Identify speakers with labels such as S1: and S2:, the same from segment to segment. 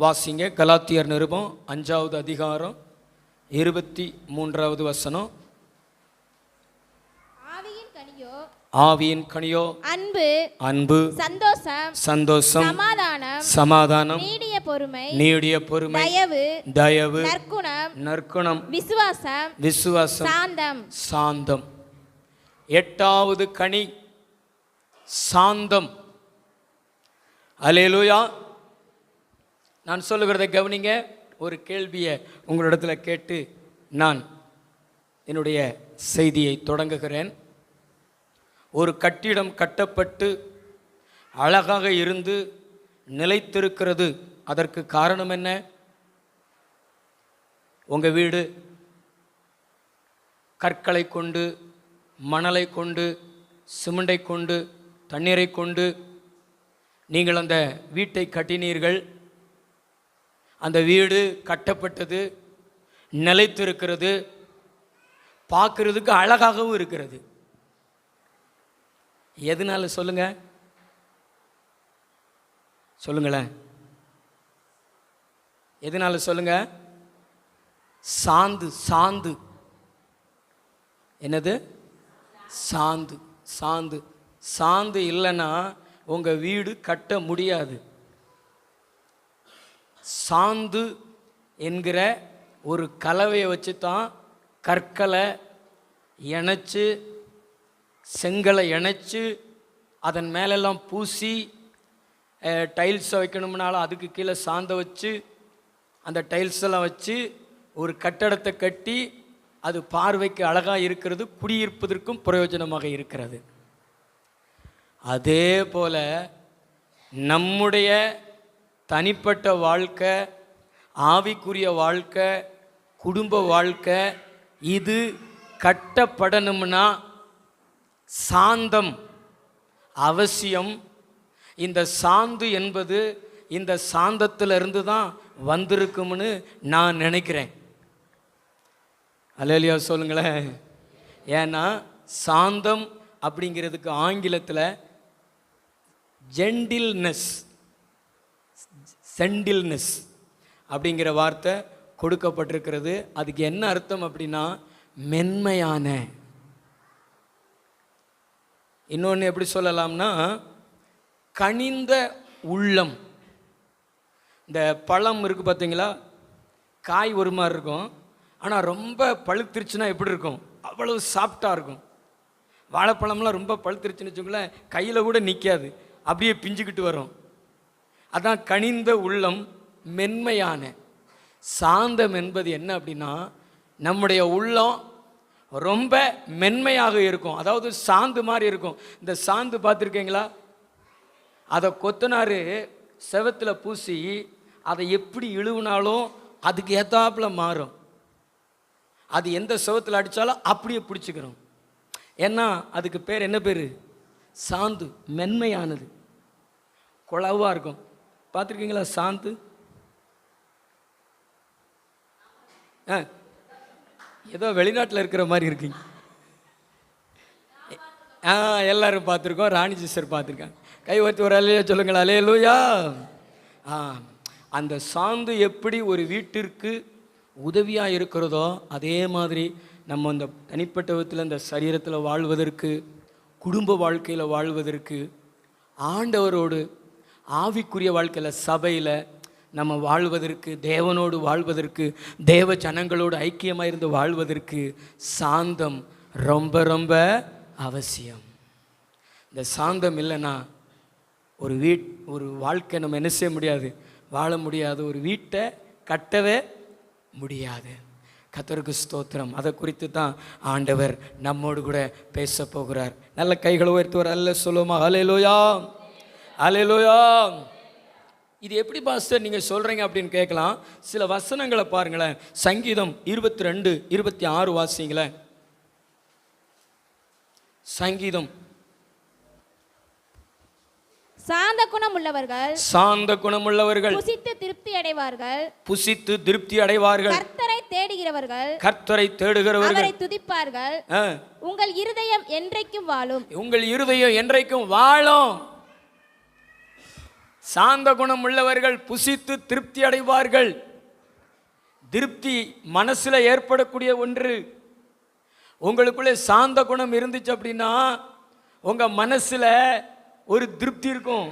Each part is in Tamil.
S1: வாசிங்க. கலாத்தியர் நிருபம் 5வது அதிகாரம் 23வது வசனம். ஆவியின் கனியோ அன்பு, அன்பு, சந்தோஷம், சந்தோஷம், சமாதானம், சமாதானம், நீடிய பொறுமை, நீடிய பொறுமை, தயவு, தயவு, நற்குணம், நற்குணம், விசுவாசம், விசுவாசம், சாந்தம், சாந்தம். 8வது கனி சாந்தம். அல்லேலூயா. நான் சொல்லுகிறதை கவனிங்க. ஒரு கேள்வியை உங்களிடத்தில் கேட்டு நான் என்னுடைய செய்தியை தொடங்குகிறேன். ஒரு கட்டிடம் கட்டப்பட்டு அழகாக இருந்து நிலைத்திருக்கிறது. அதற்கு காரணம் என்ன? உங்கள் வீடு கற்களை கொண்டு, மணலை கொண்டு, சிமெண்டை கொண்டு, தண்ணீரை கொண்டு நீங்கள் அந்த வீட்டை கட்டினீர்கள். அந்த வீடு கட்டப்பட்டது, நிலைத்திருக்கிறது, பார்க்கறதுக்கு அழகாகவும் இருக்கிறது. எதனால சொல்லுங்க, சொல்லுங்களேன், எதனால சொல்லுங்க? சாந்து. சாந்து என்னது? சாந்து. சாந்து. சாந்து இல்லைன்னா உங்க வீடு கட்ட முடியாது. சாந்து என்கிற ஒரு கலவையை வச்சு தான் கற்களை இணைச்சு, செங்கலை இணைச்சு, அதன் மேலெல்லாம் பூசி, டைல்ஸை வைக்கணும்னாலும் அதுக்கு கீழே சாந்த வச்சு, அந்த டைல்ஸ் எல்லாம் வச்சு ஒரு கட்டடத்தை கட்டி அது பார்வைக்கு அழகாக இருக்கிறது, குடியிருப்பதற்கும் பிரயோஜனமாக இருக்கிறது. அதே போல் நம்முடைய தனிப்பட்ட வாழ்க்கை, ஆவிக்குரிய வாழ்க்கை, குடும்ப வாழ்க்கை, இது கட்டப்படணும்னா சாந்தம் அவசியம். இந்த சாந்து என்பது இந்த சாந்தத்திலிருந்து தான் வந்திருக்கும்னு நான் நினைக்கிறேன். அல்லேலூயா சொல்லுங்களேன். ஏன்னா சாந்தம் அப்படிங்கிறதுக்கு ஆங்கிலத்தில் ஜென்டில்னஸ், சென்டில்னஸ் அப்படிங்கிற வார்த்தை கொடுக்கப்பட்டிருக்கிறது. அதுக்கு என்ன அர்த்தம் அப்படின்னா மென்மையான. இன்னொன்று எப்படி சொல்லலாம்னா கனிந்த உள்ளம். இந்த பழம் இருக்குது பார்த்தீங்களா, காய் ஒரு மாதிரி இருக்கும், ஆனால் ரொம்ப பழுத்திருச்சுன்னா எப்படி இருக்கும்? அவ்வளவு சாஃப்டாக இருக்கும். வாழைப்பழம்லாம் ரொம்ப பழுத்திருச்சுன்னு வச்சுக்கோங்களேன், கையில் கூட நிற்காது, அப்படியே பிஞ்சுக்கிட்டு வரும். அதான் கனிந்த உள்ளம், மென்மையான. சாந்தம் என்பது என்ன அப்படின்னா நம்முடைய உள்ளம் ரொம்ப மென்மையாக இருக்கும். அதாவது சாந்து மாதிரி இருக்கும். இந்த சாந்து பார்த்துருக்கீங்களா? அதை கொத்தனார் செவத்தில் பூசி அதை எப்படி இழுவினாலும் அதுக்கு ஏத்தாப்புல மாறும். அது எந்த செவத்தில் அடித்தாலும் அப்படியே பிடிச்சிக்கிறோம். ஏன்னா அதுக்கு பேர் என்ன பேர்? சாந்து. மென்மையானது, குழவாக இருக்கும். பார்த்துருக்கீங்களா சாந்து? ஏதோ வெளிநாட்டில் இருக்கிற மாதிரி இருக்கீங்க. எல்லாரும் பார்த்துருக்கோம். ராணி சிஸ்டர் பார்த்துருக்காங்க. கை ஒருத்தி ஒரு அலையா சொல்லுங்களா? அல்லேலூயா. அந்த சாந்து எப்படி ஒரு வீட்டிற்கு உதவியாக இருக்கிறதோ அதே மாதிரி நம்ம அந்த தனிப்பட்ட விதத்தில் இந்த சரீரத்தில் வாழ்வதற்கு, குடும்ப வாழ்க்கையில் வாழ்வதற்கு, ஆண்டவரோடு ஆவிக்குரிய வாழ்க்கையில் சபையில் நம்ம வாழ்வதற்கு, தேவனோடு வாழ்வதற்கு, தேவ ஜனங்களோடு ஐக்கியமாக இருந்து வாழ்வதற்கு சாந்தம் ரொம்ப ரொம்ப அவசியம். இந்த சாந்தம் இல்லைன்னா ஒரு வாழ்க்கை நம்ம என்ன செய்ய முடியாது? வாழ முடியாது. ஒரு வீட்டை கட்டவே முடியாது. கர்த்தருக்கு ஸ்தோத்திரம். அதை குறித்து தான் ஆண்டவர் நம்மோடு கூட பேச போகிறார். நல்ல கைகளை உயர்த்துவார். அல்ல சொல்லுமா? அல்லேலூயா, அல்லேலூயா. இது எப்படி பாஸ்டர் நீங்கள் சொல்கிறீங்க அப்படின்னு கேட்கலாம். சில வசனங்களை பாருங்களேன். சங்கீதம் 22:26 வாசிங்களேன். சங்கீதம்.
S2: சாந்த குணம் உள்ளவர்கள்,
S1: சாந்த குணம் உள்ளவர்கள்
S2: புசித்து திருப்தி அடைவார்கள்,
S1: புசித்து திருப்தி அடைவார்கள்.
S2: கர்த்தரை தேடுகிறவர்கள்,
S1: கர்த்தரை தேடுகிறவர்கள்
S2: அவரை துதிப்பார்கள். உங்கள் இருதயம் என்றைக்கும் வாழும்,
S1: உங்கள் இருதயம் என்றைக்கும் வாழும். சாந்த குணம் உள்ளவர்கள் புசித்து திருப்தி அடைவார்கள். திருப்தி மனசுல ஏற்படக்கூடிய ஒன்று. உங்களுக்குள்ளே சாந்த குணம் இருந்துச்சு அப்படின்னா உங்க மனசுல ஒரு திருப்தி இருக்கும்.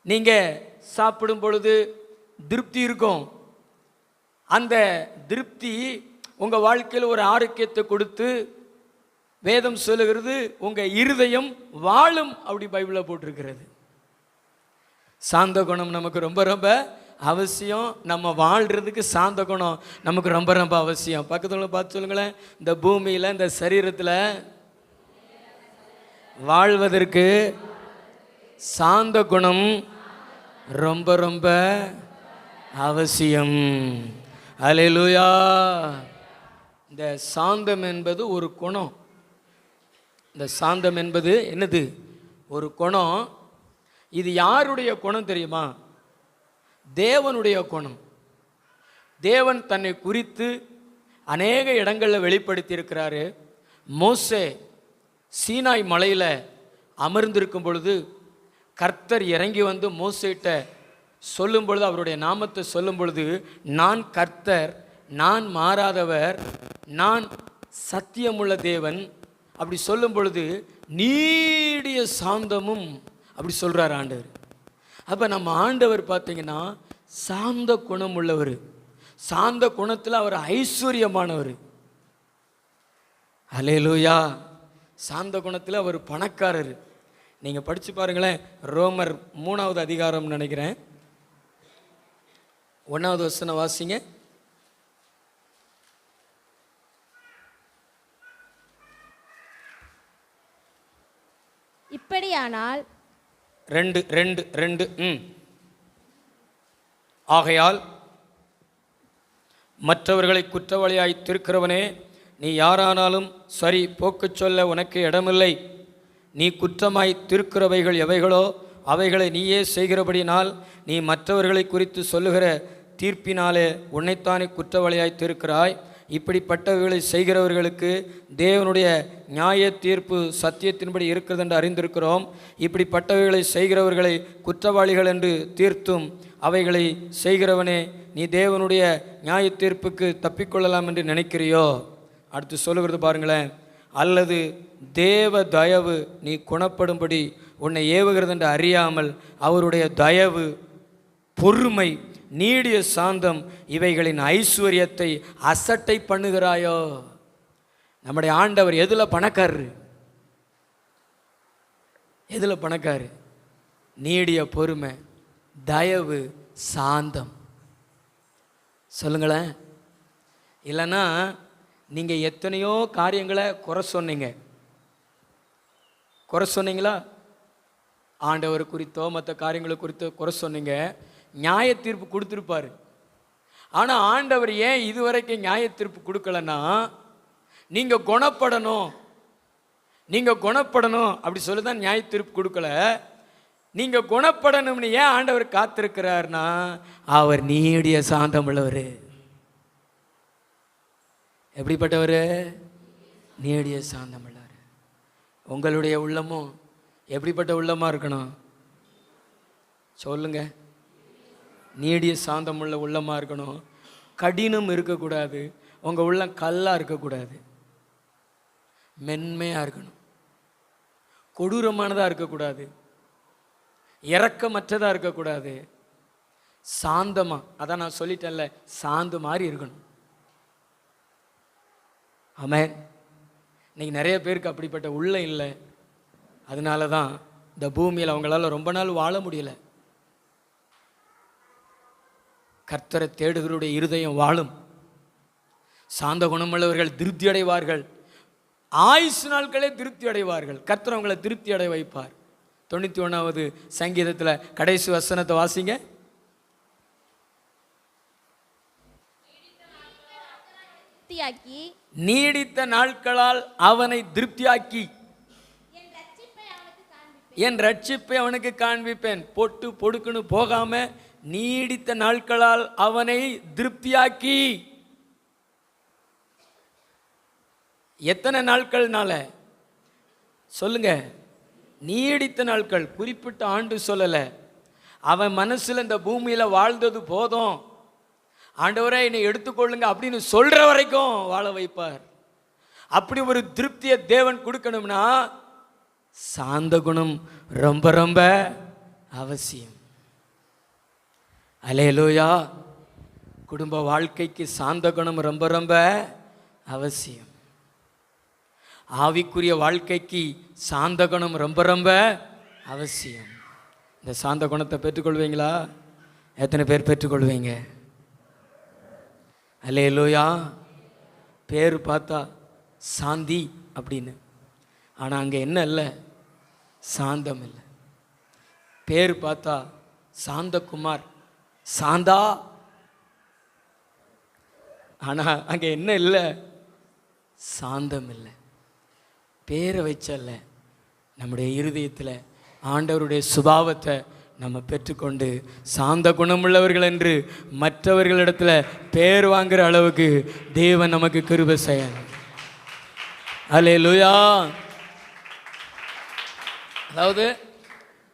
S1: நீங்க சாப்பிடும் பொழுது திருப்தி இருக்கும். அந்த திருப்தி உங்க வாழ்க்கையில் ஒரு ஆரோக்கியத்தை கொடுத்து, வேதம் சொல்லுகிறது உங்க இருதயம் வாழும், அப்படி பைபிளில் போட்டிருக்கிறது. சாந்த குணம் நமக்கு ரொம்ப ரொம்ப அவசியம். நம்ம வாழ்கிறதுக்கு சாந்த குணம் நமக்கு ரொம்ப ரொம்ப அவசியம். பக்கத்தில் பார்த்து சொல்லுங்களேன், இந்த பூமியில் இந்த சரீரத்தில் வாழ்வதற்கு சாந்த குணம் ரொம்ப ரொம்ப அவசியம். அல்லேலூயா. இந்த சாந்தம் என்பது ஒரு குணம். இந்த சாந்தம் என்பது என்னது? ஒரு குணம். இது யாருடைய குணம் தெரியுமா? தேவனுடைய குணம். தேவன் தன்னை குறித்து அநேக இடங்களில் வெளிப்படுத்தி இருக்கிறாரு. மோசே சீனாய் மலையில் அமர்ந்திருக்கும் பொழுது கர்த்தர் இறங்கி வந்து மோசேட்ட சொல்லும் பொழுது, அவருடைய நாமத்தை சொல்லும் பொழுது, நான் கர்த்தர், நான் மாறாதவர், நான் சத்தியமுள்ள தேவன் அப்படி சொல்லும் பொழுது நீடிய சாந்தமும் அப்படி சொல்கிறார் ஆண்டவர். அப்போ நம்ம ஆண்டவர் பார்த்தீங்கன்னா சாந்த குணம் உள்ளவர். சாந்த குணத்தில் அவர் ஐஸ்வர்யமானவர். அல்லேலூயா. சாந்த குணத்தில் அவர் பணக்காரர். நீங்கள் படித்து பாருங்களேன், ரோமர் 3வது அதிகாரம் நினைக்கிறேன், 1வது வசனம் வாசிங்க.
S2: இப்படியானால்
S1: 2 ஆகையால் மற்றவர்களை குற்றவாளியாய் தீர்க்கிறவனே, நீ யாரானாலும் சரி, போக்குச் சொல்ல உனக்கு இடமில்லை. நீ குற்றமாய் தீர்க்கிறவைகள் எவைகளோ அவைகளை நீயே செய்கிறபடினால் நீ மற்றவர்களை குறித்து சொல்லுகிற தீர்ப்பினாலே உன்னைத்தானே குற்றவாளியாய் தீர்க்கிறாய். இப்படிப்பட்டவைகளை செய்கிறவர்களுக்கு தேவனுடைய நியாய தீர்ப்பு சத்தியத்தின்படி இருக்கிறது என்று அறிந்திருக்கிறோம். இப்படிப்பட்டவைகளை செய்கிறவர்களை குற்றவாளிகள் என்று தீர்த்தும் அவைகளை செய்கிறவனே, நீ தேவனுடைய நியாய தீர்ப்புக்கு தப்பிக்கொள்ளலாம் என்று நினைக்கிறியோ? அடுத்து சொல்லுகிறது பாருங்களேன், அல்லது தேவ தயவு நீ குணப்படும்படி உன்னை ஏவுகிறது என்று அறியாமல் அவருடைய தயவு, பொறுமை, நீடிய சாந்தம் இவைகளின் ஐஸ்வர்யத்தை அசட்டை பண்ணுகிறாயோ? நம்முடைய ஆண்டவர் எதில் பணக்காரரு? எதில் பணக்காரு? நீடிய பொறுமை, தயவு, சாந்தம். சொல்லுங்களேன். இல்லைன்னா நீங்கள் எத்தனையோ காரியங்களை குறை சொன்னீங்களா? ஆண்டவர் குறித்தோ மற்ற காரியங்களை குறித்தோ குறை சொன்னீங்க. நியாய தீர்ப்பு கொடுத்துருப்பாரு. ஆனால் ஆண்டவர் ஏன் இதுவரைக்கும் நியாய தீர்ப்பு கொடுக்கலன்னா, நீங்கள் குணப்படணும் அப்படி சொல்லி தான் நியாய தீர்ப்பு கொடுக்கல. நீங்கள் குணப்படணும்னு ஏன் ஆண்டவர் காத்திருக்கிறார்னா, அவர் நீடிய சாந்தம் உள்ளவர். எப்படிப்பட்டவர்? நீடிய சாந்தம் உள்ளவர். உங்களுடைய உள்ளமும் எப்படிப்பட்ட உள்ளமாக இருக்கணும் சொல்லுங்க? நீடிய சாந்தம் உள்ள உள்ளமாக இருக்கணும். கடினம் இருக்கக்கூடாது. உங்கள் உள்ளம் கல்லாக இருக்கக்கூடாது. மென்மையாக இருக்கணும். கொடூரமானதாக இருக்கக்கூடாது. இரக்கமற்றதாக இருக்கக்கூடாது. சாந்தமாக, அதான் நான் சொல்லிட்டேன்ல, சாந்து மாதிரி இருக்கணும். ஆமென். இன்னைக்கு நிறைய பேருக்கு அப்படிப்பட்ட உள்ளம் இல்லை. அதனால தான் இந்த பூமியில் அவங்களால ரொம்ப நாள் வாழ முடியல. கர்த்தரை தேடுகிறவருடைய இருதயம் வாழும். சாந்த குணமுள்ளவர்கள் திருப்தி அடைவார்கள். ஆயுசு நாட்களே திருப்தி அடைவார்கள். கர்த்தர் அவங்களை திருப்தி அடைய வைப்பார். 91வது சங்கீதத்தில் கடைசி வசனத்தை வாசிங்க. நீடித்த நாட்களால் அவனை திருப்தியாக்கி என் ரட்சிப்பை அவனுக்கு காண்பிப்பேன். பொட்டு பொடுக்குன்னு போகாம நீடித்த நாட்களால் அவனை திருப்தியாக்கி. எத்தனை நாட்கள்னால சொல்லுங்க? நீடித்த நாட்கள், குறிப்பிட்ட ஆண்டு சொல்லல. அவன் மனசில் இந்த பூமியில் வாழ்ந்தது போதும், ஆண்டவரே என்னை எடுத்துக்கொள்ளுங்க அப்படின்னு சொல்கிற வரைக்கும் வாழ வைப்பார். அப்படி ஒரு திருப்தியை தேவன் கொடுக்கணும்னா சாந்த குணம் ரொம்ப ரொம்ப அவசியம். அல்லேலூயா. குடும்ப வாழ்க்கைக்கு சாந்த குணம் ரொம்ப ரொம்ப அவசியம். ஆவிக்குரிய வாழ்க்கைக்கு சாந்த குணம் ரொம்ப ரொம்ப அவசியம். இந்த சாந்த குணத்தை பெற்றுக்கொள்வீங்களா? எத்தனை பேர் பெற்றுக்கொள்வீங்க? அல்லேலூயா. பேர் பார்த்தா சாந்தி அப்படின்னு, ஆனால் அங்கே என்ன இல்லை? சாந்தம் இல்லை. பேர் பார்த்தா சாந்தகுமார், சாந்தா, ஆனால் அங்கே என்ன இல்லை? சாந்தம் இல்லை. பேரை வச்சல்ல, நம்முடைய இருதயத்தில் ஆண்டவருடைய சுபாவத்தை நம்ம பெற்றுக்கொண்டு சாந்த குணமுள்ளவர்கள் என்று மற்றவர்களிடத்தில் பேர் வாங்குகிற அளவுக்கு தேவன் நமக்கு கிருபை செய்யணும். அல்லேலூயா. அதாவது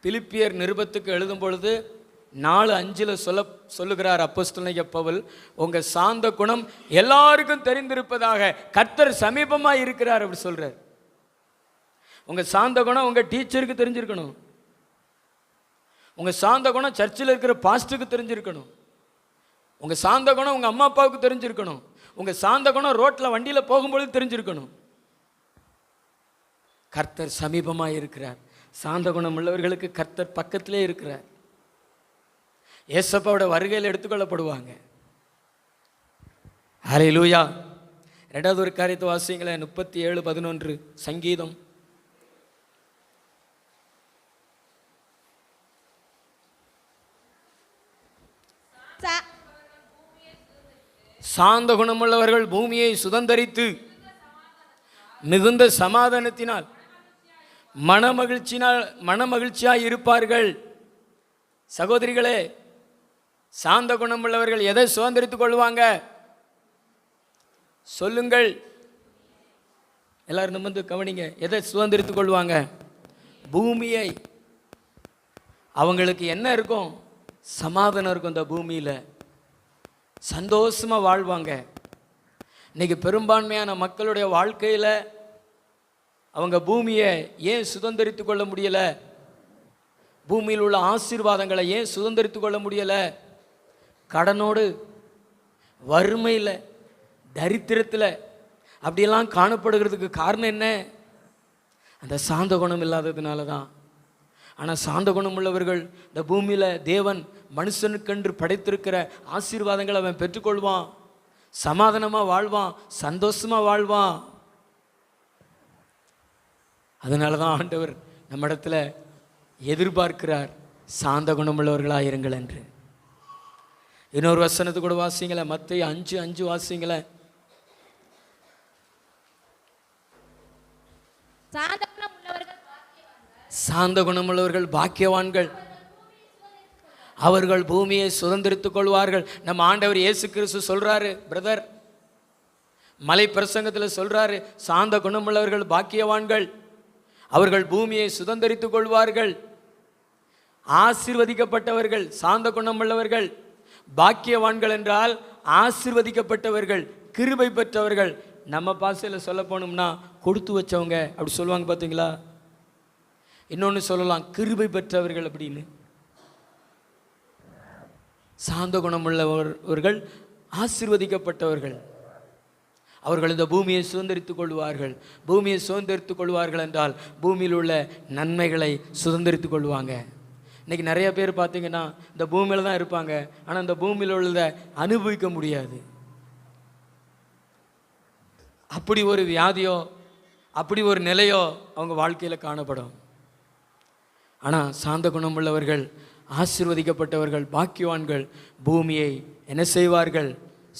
S1: பிலிப்பியர் நிருபத்துக்கு எழுதும் பொழுது 4:5 சொல்லுகிறார் அப்போஸ்தலனாகிய பவுல், உங்கள் சாந்த குணம் எல்லாருக்கும் தெரிந்திருப்பதாக கர்த்தர் சமீபமாக இருக்கிறார் அப்படி சொல்கிறார். உங்கள் சாந்த குணம் உங்கள் டீச்சருக்கு தெரிஞ்சிருக்கணும். உங்கள் சாந்த குணம் சர்ச்சில் இருக்கிற பாஸ்டருக்கு தெரிஞ்சிருக்கணும். உங்கள் சாந்த குணம் உங்கள் அம்மா அப்பாவுக்கு தெரிஞ்சிருக்கணும். உங்கள் சாந்த குணம் ரோட்டில் வண்டியில் போகும்பொழுது தெரிஞ்சிருக்கணும். கர்த்தர் சமீபமாக இருக்கிறார். சாந்த குணம் உள்ளவர்களுக்கு கர்த்தர் பக்கத்திலே இருக்கிறார். ஏசப்பாவோட வருகையில் எடுத்துக்கொள்ளப்படுவாங்க. ஹல்லேலூயா. 2வது ஒரு காரியத்தை வாசிங்களேன். 37:11 சங்கீதம். சாந்த குணமுள்ளவர்கள் பூமியை சுதந்தரித்து மிகுந்த சமாதானத்தினால் மனமகிழ்ச்சியாய் இருப்பார்கள். சகோதரிகளே, சாந்த குணமுள்ளவர்கள் எதை சுதந்திரித்துக் கொள்வாங்க? சொல்லுங்கள். எல்லாரும் நிமிர்ந்து கவனிங்க. எதை சுதந்திரித்துக் கொள்வாங்க? பூமியை. அவங்களுக்கு என்ன இருக்கும்? சமாதானம் இருக்கும். இந்த பூமியில் சந்தோஷமாக வாழ்வாங்க. இன்னைக்கு பெரும்பான்மையான மக்களுடைய வாழ்க்கையில் அவங்க பூமியை ஏன் சுதந்திரித்து கொள்ள முடியலை? பூமியில் உள்ள ஆசீர்வாதங்களை ஏன் சுதந்திரித்து கொள்ள முடியலை? கடனோடு, வறுமையில், தரித்திரத்தில் அப்படியெல்லாம் காணப்படுகிறதுக்கு காரணம் என்ன? அந்த சாந்த குணம் இல்லாததுனால தான். ஆனால் சாந்த குணம் உள்ளவர்கள் இந்த பூமியில் தேவன் மனுஷனுக்கென்று படைத்திருக்கிற ஆசீர்வாதங்களை அவன் பெற்றுக்கொள்வான். சமாதானமாக வாழ்வான், சந்தோஷமாக வாழ்வான். அதனால தான் ஆண்டவர் நம்ம இடத்துல எதிர்பார்க்கிறார், சாந்த குணமுள்ளவர்களாக இருங்கள் என்று. இன்னொரு வசனத்தை கூட வாசிங்கள. மத்தேயு 5:5 வாசிங்கள. சாந்த குணமுள்ளவர்கள் பாக்கியவான்கள், அவர்கள் பூமியை சுதந்திரித்துக் கொள்வார்கள். நம்ம ஆண்டவர் இயேசு கிறிஸ்து சொல்றாரு, பிரதர், மலை பிரசங்கத்தில் சொல்றாரு, சாந்த குணமுள்ளவர்கள் பாக்கியவான்கள், அவர்கள் பூமியை சுதந்திரித்துக் கொள்வார்கள். ஆசீர்வதிக்கப்பட்டவர்கள் சாந்த குணமுள்ளவர்கள். பாக்கியவான்கள் என்றால் ஆசீர்வதிக்கப்பட்டவர்கள், கிருபை பெற்றவர்கள். நம்ம பாசையில் சொல்ல போனோம்னா கொடுத்து வச்சவங்க அப்படி சொல்லுவாங்க பார்த்தீங்களா? இன்னொன்று சொல்லலாம், கிருபை பெற்றவர்கள் அப்படின்னு. சாந்த குணமுள்ளவர்கள் ஆசீர்வதிக்கப்பட்டவர்கள். அவர்கள் இந்த பூமியை சுதந்திரித்துக் கொள்வார்கள். பூமியை சுதந்திரித்துக் கொள்வார்கள் என்றால் பூமியில் உள்ள நன்மைகளை சுதந்திரித்துக் கொள்வாங்க. இன்றைக்கி நிறைய பேர் பார்த்தீங்கன்னா இந்த பூமியில் தான் இருப்பாங்க, ஆனால் இந்த பூமியில் உள்ளதை அனுபவிக்க முடியாது. அப்படி ஒரு வியாதியோ அப்படி ஒரு நிலையோ அவங்க வாழ்க்கையில் காணப்படும். ஆனால் சாந்த குணமுள்ளவர்கள் ஆசீர்வதிக்கப்பட்டவர்கள் பாக்கியவான்கள் பூமியை என்ன செய்வார்கள்?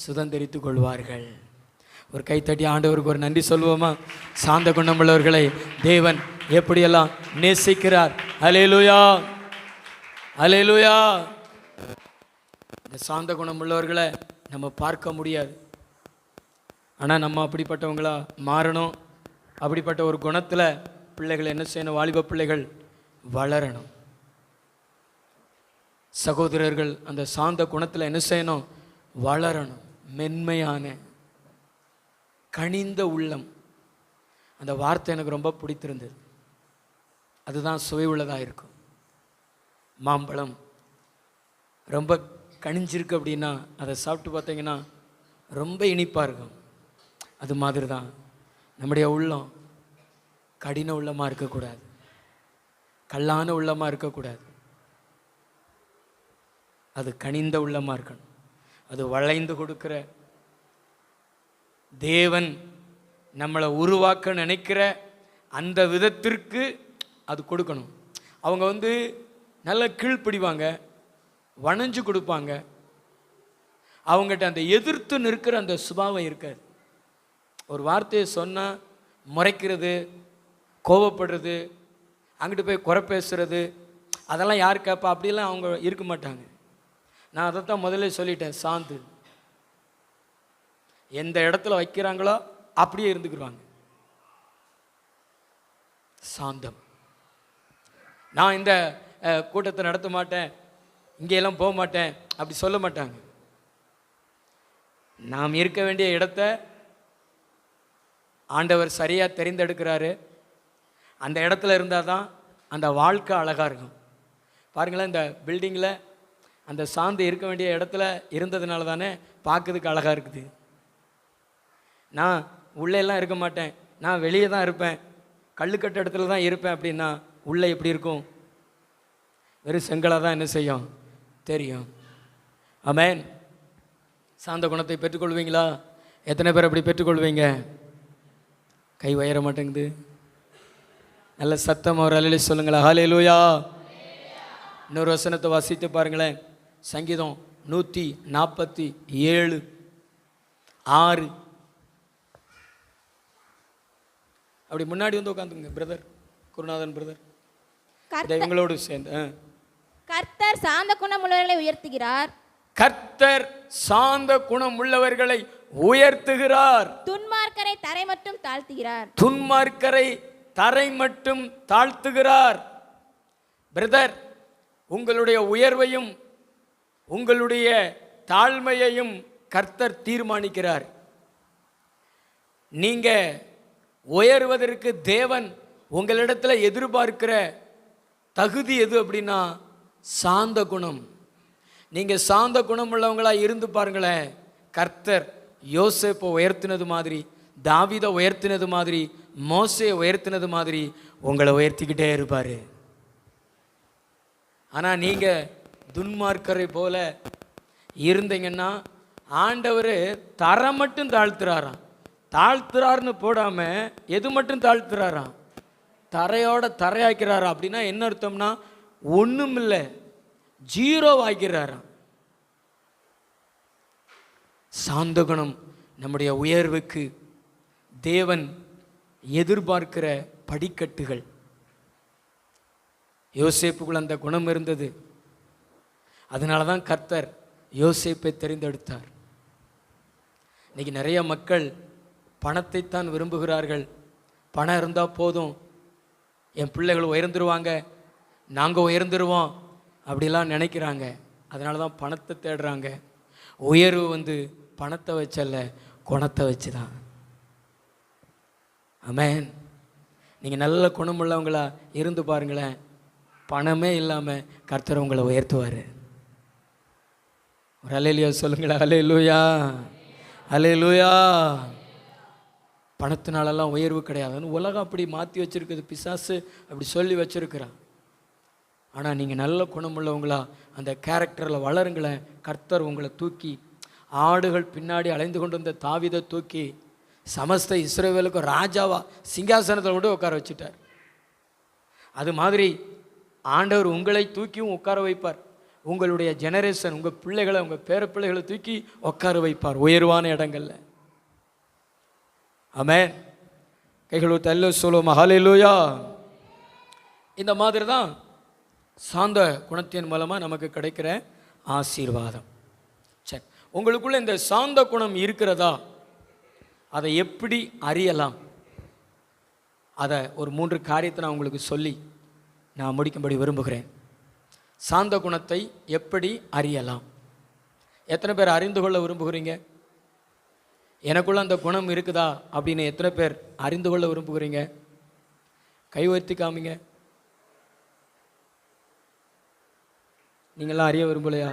S1: சுதந்திரித்துக் கொள்வார்கள். ஒரு கைத்தட்டி ஆண்டவருக்கு ஒரு நன்றி சொல்வோமா? சாந்த குணமுள்ளவர்களை தேவன் எப்படியெல்லாம் நேசிக்கிறார். அல்லேலூயா, அல்லேலூயா. இந்த சாந்த குணமுள்ளவர்களை நம்ம பார்க்க முடியாது, ஆனால் நம்ம அப்படிப்பட்டவங்களா மாறணும். அப்படிப்பட்ட ஒரு குணத்தில் பிள்ளைகள் என்ன செய்யணும்? வாலிப பிள்ளைகள் வளரணும். சகோதரர்கள் அந்த சாந்த குணத்தில் என்ன செய்யணும்? வளரணும். மென்மையான கனிந்த உள்ளம், அந்த வார்த்தை எனக்கு ரொம்ப பிடித்திருந்தது. அதுதான் சுவை உள்ளதாக இருக்கும். மாம்பழம் ரொம்ப கனிஞ்சிருக்கு அப்படின்னா அதை சாப்பிட்டு பார்த்தீங்கன்னா ரொம்ப இனிப்பாக இருக்கும். அது மாதிரி தான் நம்முடைய உள்ளம் கடின உள்ளமாக இருக்கக்கூடாது, கல்லான உள்ளமாக இருக்கக்கூடாது. அது கனிந்த உள்ளமாக இருக்கணும். அது வளைந்து கொடுக்கிற தேவன் நம்மளை உருவாக்க நினைக்கிற அந்த விதத்திற்கு அது கொடுக்கணும். அவங்க நல்லா கீழ்ப்பிடிவாங்க, வணைஞ்சு கொடுப்பாங்க. அவங்ககிட்ட அந்த எதிர்த்து நிற்கிற அந்த சுபாவம் இருக்காது. ஒரு வார்த்தையை சொன்னால் முறைக்கிறது, கோபப்படுறது, அங்கிட்டு போய் குறை பேசுறது, அதெல்லாம் யார் கேட்பா? அப்படிலாம் அவங்க இருக்க மாட்டாங்க. நான் அதைத்தான் முதல்ல சொல்லிட்டேன். சாந்து எந்த இடத்துல வைக்கிறாங்களோ அப்படியே இருந்துக்கிடுவாங்க. சாந்தம். நான் இந்த கூட்டத்தை நடத்த மாட்டேன், இங்கெல்லாம் போக மாட்டேன் அப்படி சொல்ல மாட்டாங்க. நாம் இருக்க வேண்டிய இடத்த ஆண்டவர் சரியாக தெரிந்தெடுக்கிறாரு. அந்த இடத்துல இருந்தால் தான் அந்த வாழ்க்கை அழகாக இருக்கும். பாருங்களேன், இந்த பில்டிங்கில் அந்த சாந்து இருக்க வேண்டிய இடத்துல இருந்ததுனால தானே பார்க்கறதுக்கு அழகாக இருக்குது. நான் உள்ளெல்லாம் இருக்க மாட்டேன், நான் வெளியே தான் இருப்பேன், கல்லுக்கட்ட இடத்துல தான் இருப்பேன் அப்படின்னா உள்ளே எப்படி இருக்கும்? வெறும் செங்கலாக தான் என்ன செய்யும்? தெரியும். ஆமென். சாந்த குணத்தை பெற்றுக்கொள்வீங்களா? எத்தனை பேர் அப்படி பெற்றுக்கொள்வீங்க? கை உயர மாட்டேங்குது. நல்ல சத்தம் ஒரு அலையில சொல்லுங்களா, ஹல்லேலூயா. இன்னொரு வசனத்தை வாசித்து பாருங்களேன். சங்கீதம் 147:6. அப்படி முன்னாடி உட்காந்துங்க பிரதர், குருநாதன் பிரதர், இவங்களோடு சேர்ந்து.
S2: கர்த்தர் சாந்த குணம் உள்ளவர்களை உயர்த்துகிறார்.
S1: கர்த்தர் சாந்த குணம் உள்ளவர்களை உயர்த்துகிறார்.
S2: துன்மார்க்கரை தரை மட்டும் தாழ்த்துகிறார்.
S1: துன்மார்க்கரை தரை மட்டும் தாழ்த்துகிறார். பிரதர், உங்களுடைய உயர்வையும் உங்களுடைய தாழ்மையையும் கர்த்தர் தீர்மானிக்கிறார். நீங்க உயர்வதற்கு தேவன் உங்களிடத்தில் எதிர்பார்க்கிற தகுதி எது அப்படின்னா சாந்த குணம். நீங்கள் சாந்த குணம் உள்ளவங்களா இருந்து பாருங்களேன். கர்த்தர் யோசேப்பை உயர்த்தினது மாதிரி, தாவீதை உயர்த்தினது மாதிரி, மோசேயை உயர்த்தினது மாதிரி உங்களை உயர்த்திக்கிட்டே இருப்பார். ஆனால் நீங்கள் துன்மார்க்கரை போல இருந்தீங்கன்னா ஆண்டவர் தரை மட்டும் தாழ்த்துறாராம். தாழ்த்துறாருன்னு போடாமல் எது மட்டும் தாழ்த்துறாராம்? தரையோட தரையாக்கிறாராம். அப்படின்னா என்ன அர்த்தம்னா ஒன்றும் இல்லை, ஜீரோ ஆக்கிறாராம். சாந்த குணம் நம்முடைய உயர்வுக்கு தேவன் எதிர்பார்க்கிற படிக்கட்டுகள். யோசேப்புக்குள் அந்த குணம் இருந்தது. அதனால தான் கர்த்தர் யோசேப்பை தெரிந்தெடுத்தார். இன்னைக்கு நிறைய மக்கள் பணத்தைத்தான் விரும்புகிறார்கள். பணம் இருந்தால் போதும், என் பிள்ளைகள் உயர்ந்துருவாங்க, நாங்கள் உயர்ந்துருவோம் அப்படிலாம் நினைக்கிறாங்க. அதனால தான் பணத்தை தேடுறாங்க. உயர்வு பணத்தை வச்சல்ல, குணத்தை வச்சு தான். ஆமென். நீங்கள் நல்ல குணமுள்ளவங்களா இருந்து பாருங்களேன், பணமே இல்லாமல் கர்த்தர் உங்களை உயர்த்துவார். ஒரு அல்லேலூயா சொல்லுங்களா. அல்லேலூயா, அல்லேலூயா. பணத்தினாலெல்லாம் உயர்வு கிடையாதுன்னு உலகம் அப்படி மாற்றி வச்சுருக்குது, பிசாசு அப்படி சொல்லி வச்சுருக்கிறான். ஆனால் நீங்கள் நல்ல குணமுள்ளவங்களா அந்த கேரக்டரில் வளருங்களேன். கர்த்தர் உங்களை தூக்கி, ஆடுகள் பின்னாடி அலைந்து கொண்டு வந்த தாவீதை தூக்கி சமஸ்த இஸ்ரவேலுக்கு ராஜாவா சிங்காசனத்தில் கூட உட்கார வச்சுட்டார். அது மாதிரி ஆண்டவர் உங்களை தூக்கியும் உட்கார வைப்பார். உங்களுடைய ஜெனரேஷன், உங்கள் பிள்ளைகளை, உங்கள் பேர பிள்ளைகளை தூக்கி உட்கார வைப்பார் உயர்வான இடங்கள்ல. ஆமென். கைகள் தள்ள சொல்லுவோம் ஹல்லேலூயா. இந்த மாதிரி தான் சாந்த குணத்தின் மூலமாக நமக்கு கிடைக்கிற ஆசீர்வாதம். சரி, உங்களுக்குள்ள இந்த சாந்த குணம் இருக்கிறதா? அதை எப்படி அறியலாம்? அதை ஒரு 3 காரியத்தை நான் உங்களுக்கு சொல்லி நான் முடிக்கும்படி விரும்புகிறேன். சாந்த குணத்தை எப்படி அறியலாம்? எத்தனை பேர் அறிந்து கொள்ள விரும்புகிறீங்க? எனக்குள்ள அந்த குணம் இருக்குதா அப்படின்னு எத்தனை பேர் அறிந்து கொள்ள விரும்புகிறீங்க? கை உயர்த்தி காமிங்க. நீங்களாம் அறிய விரும்பலையா?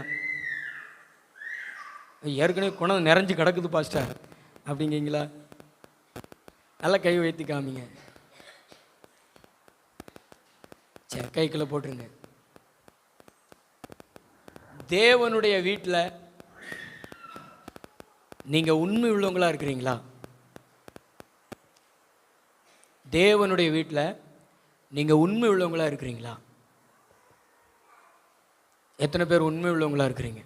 S1: ஏற்கனவே குணம் நிறைஞ்சு கிடக்குது பாஸ்டர் அப்படிங்கீங்களா? நல்லா கை உயர்த்தி காமிங்க. சரி, கைக்குள்ள போட்டுருங்க. தேவனுடைய வீட்டில் நீங்க உண்மை உள்ளவங்களா இருக்கிறீங்களா? தேவனுடைய வீட்டில் நீங்க உண்மை உள்ளவங்களா இருக்கிறீங்களா? எத்தனை பேர் உண்மை உள்ளவங்களா இருக்கிறீங்க?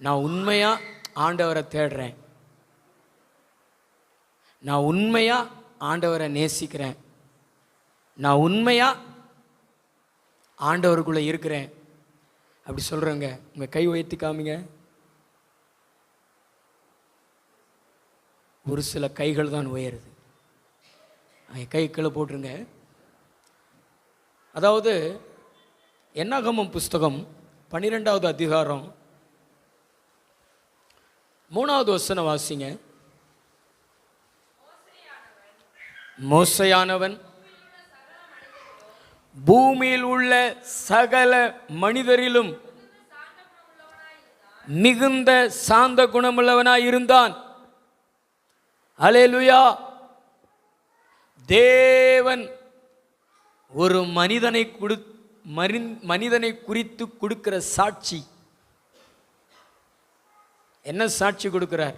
S1: நான் உண்மையா ஆண்டவரை தேடுறேன், நான் உண்மையா ஆண்டவரை நேசிக்கிறேன், நான் உண்மையா ஆண்டவருக்குள்ள இருக்கிறேன் அப்படி சொல்றேங்க. உங்க கை உயர்த்தி காமிங்க. ஒரு சில கைகள் தான் உயருது. கை கீழே போட்டுருங்க. அதாவது என்னாகமம் புஸ்தகம் 12வது அதிகாரம் 3வது வசனம் வாசிங்க. மோசையானவன் பூமியில் உள்ள சகல மனிதரிலும் மிகுந்த சாந்த குணமுள்ளவனாய் இருந்தான். அல்லேலூயா. தேவன் ஒரு மனிதனை குறித்து கொடுக்கிற சாட்சி என்ன சாட்சி கொடுக்கிறார்?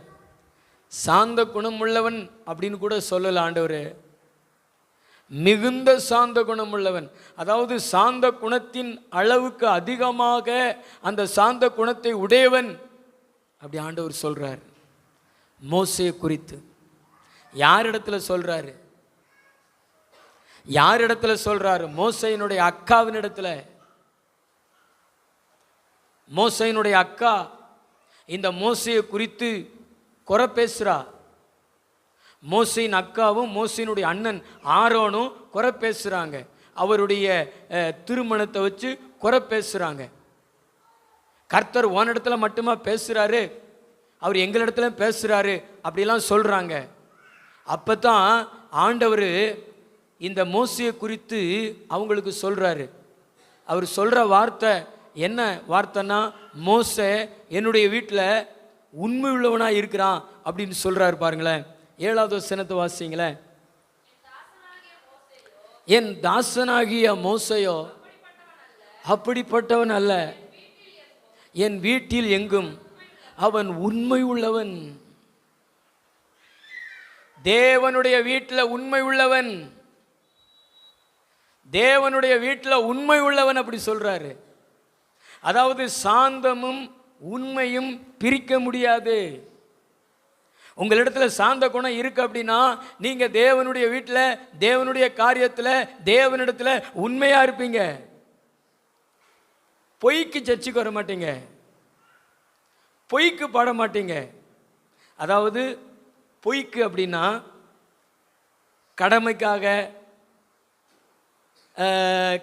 S1: சாந்த குணமுள்ளவன் அப்படின்னு கூட சொல்லல ஆண்டவர். மிகுந்த சாந்த குணமுள்ளவன், அதாவது சாந்த குணத்தின் அளவுக்கு அதிகமாக அந்த சாந்த குணத்தை உடையவன் அப்படி ஆண்டவர் சொல்றார். மோசே குறித்து யாரிடத்துல சொல்றாரு? யாரிடத்துல சொல்றாரு? மோசையினுடைய அக்காவின் இடத்துல. மோசையினுடைய அக்கா இந்த மோசையை குறித்து குறை பேசுறா. மோசையின் அக்காவும் மோசையினுடைய அண்ணன் ஆரோனும் குறை பேசுறாங்க. அவருடைய திருமணத்தை வச்சு குறை பேசுறாங்க. கர்த்தர் உன்னிடத்துல மட்டுமா பேசுறாரு, அவர் எங்களிடத்துல பேசுறாரு அப்படிலாம் சொல்றாங்க. அப்பதான் ஆண்டவர் இந்த மோசையை குறித்து அவங்களுக்கு சொல்றாரு. அவர் சொல்ற வார்த்தை என்ன வார்த்தைன்னா, மோசே என்னுடைய வீட்டில் உண்மை உள்ளவனா இருக்கிறான் அப்படின்னு சொல்றாரு. பாருங்களேன், 7வது வசனத்தை வாசிங்களேன். என் தாசனாகிய மோசையோ அப்படிப்பட்டவன் அல்ல, என் வீட்டில் எங்கும் அவன் உண்மை உள்ளவன். தேவனுடைய வீட்டில் உண்மை உள்ளவன், தேவனுடைய வீட்டில் உண்மை உள்ளவன் அப்படி சொல்றாரு. அதாவது சாந்தமும் உண்மையும் பிரிக்க முடியாது. உங்களிடத்துல சாந்த குணம் இருக்கு அப்படின்னா நீங்க தேவனுடைய வீட்டில் தேவனுடைய காரியத்தில் தேவனிடத்துல உண்மையா இருப்பீங்க. பொய்க்கு சர்ச்சுக்கு வர மாட்டீங்க, பொய்க்கு பாட மாட்டீங்க. அதாவது பொய்க்கு அப்படின்னா கடமைக்காக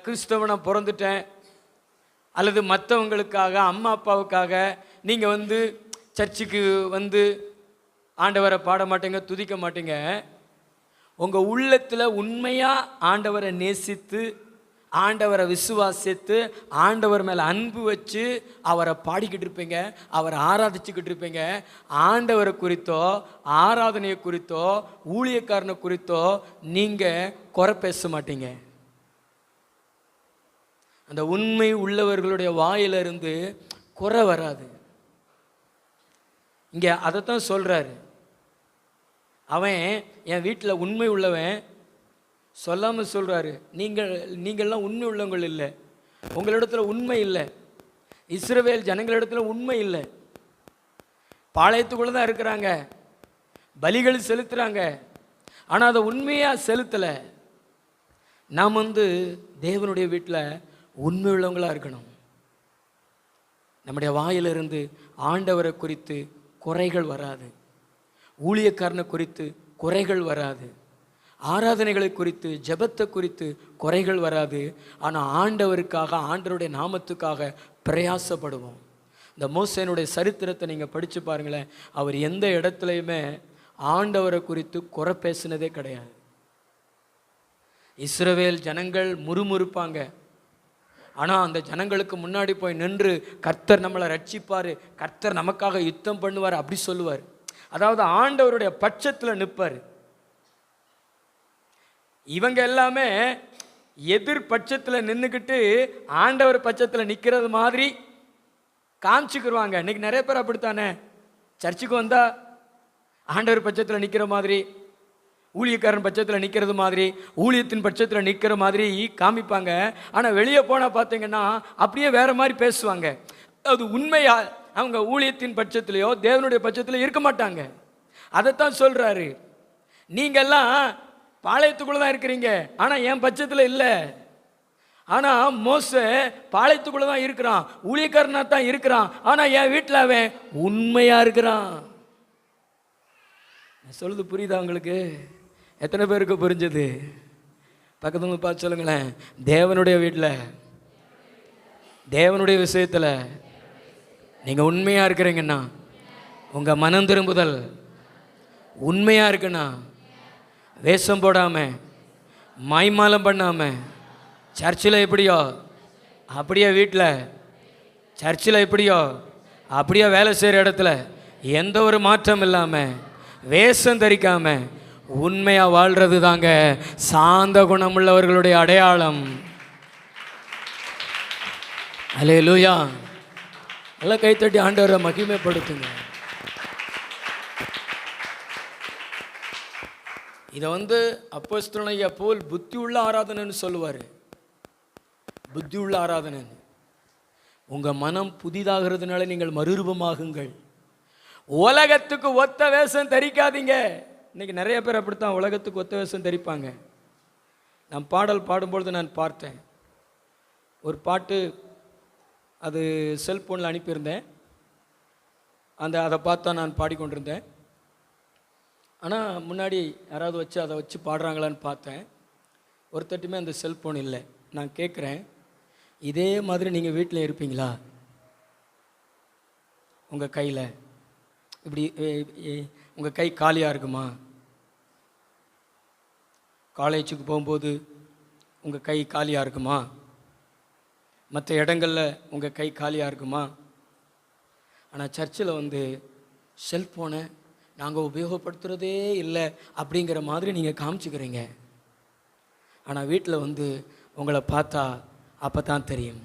S1: கிறிஸ்தவனை பிறந்துட்டேன் அல்லது மற்றவங்களுக்காக அம்மா அப்பாவுக்காக நீங்கள் சர்ச்சுக்கு ஆண்டவரை பாட மாட்டீங்க, துதிக்க மாட்டீங்க. உங்கள் உள்ளத்தில் உண்மையாக ஆண்டவரை நேசித்து ஆண்டவரை விசுவாசித்து ஆண்டவர் மேலே அன்பு வச்சு அவரை பாடிக்கிட்டு இருப்பீங்க, அவரை ஆராதிச்சுக்கிட்டு இருப்பீங்க. ஆண்டவரை குறித்தோ ஆராதனையை குறித்தோ ஊழியக்காரனை குறித்தோ நீங்கள் குறை பேச மாட்டீங்க. அந்த உண்மை உள்ளவர்களுடைய வாயிலிருந்து குறை வராது. இங்கே அதைத்தான் சொல்கிறாரு. அவன் என் வீட்டில் உண்மை உள்ளவன் சொல்லாமல் சொல்கிறாரு. நீங்கள்லாம் உண்மை உள்ளவங்கள் இல்லை, உங்களிடத்துல உண்மை இல்லை. இஸ்ரவேல் ஜனங்களிடத்துல உண்மை இல்லை. பாளையத்துக்குள்ளே தான் இருக்கிறாங்க, பலிகள் செலுத்துகிறாங்க, ஆனால் அதை உண்மையாக செலுத்தலை. நாம் தேவனுடைய வீட்டில் உண்மை உள்ளவங்களாக இருக்கணும். நம்முடைய வாயிலிருந்து ஆண்டவரை குறித்து குறைகள் வராது, ஊழியக்காரனை குறித்து குறைகள் வராது. ஆராதனைகளை குறித்து, ஜெபத்தை குறித்து குறைகள் வராது. ஆனால் ஆண்டவருக்காக, ஆண்டவருடைய நாமத்துக்காக பிரயாசப்படுவோம். இந்த மோசேனுடைய சரித்திரத்தை நீங்கள் படித்து பாருங்களேன். அவர் எந்த இடத்துலையுமே ஆண்டவரை குறித்து குறை பேசினதே கிடையாது. இஸ்ரவேல் ஜனங்கள் முறுமுறுப்பாங்க. ஆனால் அந்த ஜனங்களுக்கு முன்னாடி போய் நின்று கர்த்தர் நம்மளை ரட்சிப்பார், கர்த்தர் நமக்காக யுத்தம் பண்ணுவார் அப்படி சொல்லுவார். அதாவது ஆண்டவருடைய பட்சத்தில் நிற்பார். இவங்க எல்லாமே எதிர் பட்சத்தில் நின்றுக்கிட்டு ஆண்டவர் பட்சத்தில் நிற்கிறது மாதிரி காமிச்சுக்கிடுவாங்க. இன்னைக்கு நிறைய பேர் அப்படித்தானே, சர்ச்சுக்கு வந்தால் ஆண்டவர் பட்சத்தில் நிற்கிற மாதிரி, ஊழியக்காரன் பட்சத்தில் நிற்கிறது மாதிரி, ஊழியத்தின் பட்சத்தில் நிற்கிற மாதிரி காமிப்பாங்க. ஆனால் வெளியே போனால் பார்த்தீங்கன்னா அப்படியே வேற மாதிரி பேசுவாங்க. அது உண்மையா அவங்க ஊழியத்தின் பட்சத்திலையோ தேவனுடைய பட்சத்திலையோ இருக்க மாட்டாங்க. அதைத்தான் சொல்கிறாரு, நீங்கள்லாம் பாளையத்துக்குள்ளே தான் இருக்கிறீங்க, ஆனால் என் பட்சத்தில் இல்லை. ஆனால் மோசே பாளையத்துக்குள்ளே தான் இருக்கிறான், ஊழியக்காரனாக தான் இருக்கிறான், ஆனால் என் வீட்டில் அவன் உண்மையாக இருக்கிறான். சொல்லுது புரியுதா உங்களுக்கு? எத்தனை பேருக்கு புரிஞ்சது? பக்கத்துல பார்த்து சொல்லுங்களேன். தேவனுடைய வீட்டில், தேவனுடைய விஷயத்தில் நீங்கள் உண்மையாக இருக்கிறீங்கன்னா, உங்கள் மனம் திரும்புதல் உண்மையாக இருக்குன்னா, வேஷம் போடாமல் மாய்மாலம் பண்ணாமல், சர்ச்சில் எப்படியோ அப்படியே வீட்டில், சர்ச்சில் எப்படியோ அப்படியே வேலை செய்கிற இடத்துல எந்த ஒரு மாற்றம் இல்லாமல், வேஷம் தரிக்காமல் உண்மையாக வாழ்கிறது தாங்க சாந்த குணமுள்ளவர்களுடைய அடையாளம். அல்லேலூயா. நல்லா கைத்தட்டி ஆண்டவரை மகிமைப்படுத்துங்க. இதை அப்போஸ்தலனாகிய பவுல் புத்தி உள்ள ஆராதனைன்னு சொல்லுவார். புத்தி உள்ள ஆராதனை. உங்கள் மனம் புதிதாகிறதுனால நீங்கள் மறுரூபமாகுங்கள். உலகத்துக்கு ஒத்த வேஷம் தரிக்காதீங்க. இன்னைக்கு நிறைய பேர் அப்படித்தான் உலகத்துக்கு ஒத்த வேஷம் தரிப்பாங்க. நான் பாடல் பாடும்பொழுது நான் பார்த்தேன் ஒரு பாட்டு, அது செல்ஃபோனில் அனுப்பியிருந்தேன். அதை பார்த்தா நான் பாடிக்கொண்டிருந்தேன். ஆனால் முன்னாடி யாராவது வச்சு அதை வச்சு பாடுறாங்களான்னு பார்த்தேன். ஒருத்தட்டுமே அந்த செல்ஃபோன் இல்லை. நான் கேட்குறேன், இதே மாதிரி நீங்கள் வீட்டில் இருப்பீங்களா? உங்கள் கையில் இப்படி உங்கள் கை காலியாக இருக்குமா? காலேஜுக்கு போகும்போது உங்கள் கை காலியாக இருக்குமா? மற்ற இடங்களில் உங்கள் கை காலியாக இருக்குமா? ஆனால் சர்ச்சில் செல்ஃபோனை நாங்கள் உபயோகப்படுத்துகிறதே இல்லை அப்படிங்கிற மாதிரி நீங்கள் காமிச்சிக்கிறீங்க. ஆனால் வீட்டில் உங்களை பார்த்தா அப்போ தான் தெரியும்.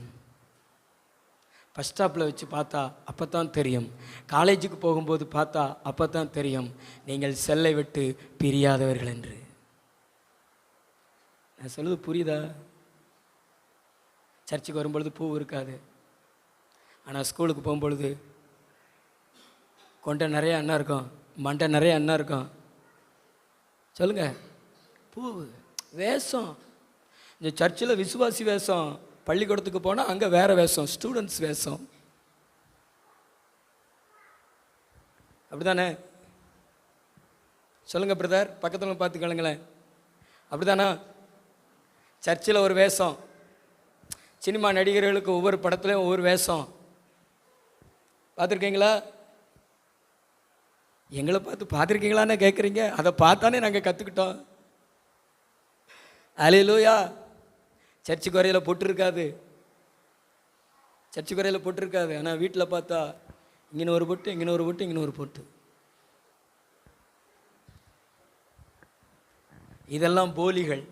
S1: பஸ் ஸ்டாப்பில் வச்சு பார்த்தா அப்போ தான் தெரியும். காலேஜுக்கு போகும்போது பார்த்தா அப்போ தான் தெரியும் நீங்கள் செல்லை விட்டு பிரியாதவர்கள் என்று. நான் சொல்லுது புரியுதா? சர்ச்சுக்கு வரும்பொழுது பூ இருக்காது, ஆனால் ஸ்கூலுக்கு போகும்பொழுது கொண்டை நிறைய அண்ணா இருக்கும், மண்டை நிறைய அண்ணா இருக்கும். சொல்லுங்க, பூ வேஷம். இந்த சர்ச்சில் விசுவாசி வேஷம், பள்ளிக்கூடத்துக்கு போனால் அங்கே வேறு வேஷம், ஸ்டூடெண்ட்ஸ் வேஷம். அப்படி தானே? சொல்லுங்கள் பிரதர், பக்கத்தில் பார்த்து கேளுங்களேன். அப்படி தானா? சர்ச்சில் ஒரு வேஷம், சினிமா நடிகர்களுக்கு ஒவ்வொரு படத்துலையும் ஒவ்வொரு வேஷம். பார்த்துருக்கீங்களா? எங்களை பார்த்து பார்த்துருக்கீங்களான்னு கேட்குறீங்க. அதை பார்த்தானே நாங்கள் கற்றுக்கிட்டோம். அல்லேலூயா. சர்ச்சுக்கு வரையில் பொட்டிருக்காது, சர்ச்சுக்கு வரையில் பொட்டிருக்காது. ஆனால் வீட்டில் பார்த்தா இங்கே ஒரு பொட்டு, இங்கே ஒரு பொட்டு, இங்கே ஒரு பொட்டு. இதெல்லாம் போலிகள்.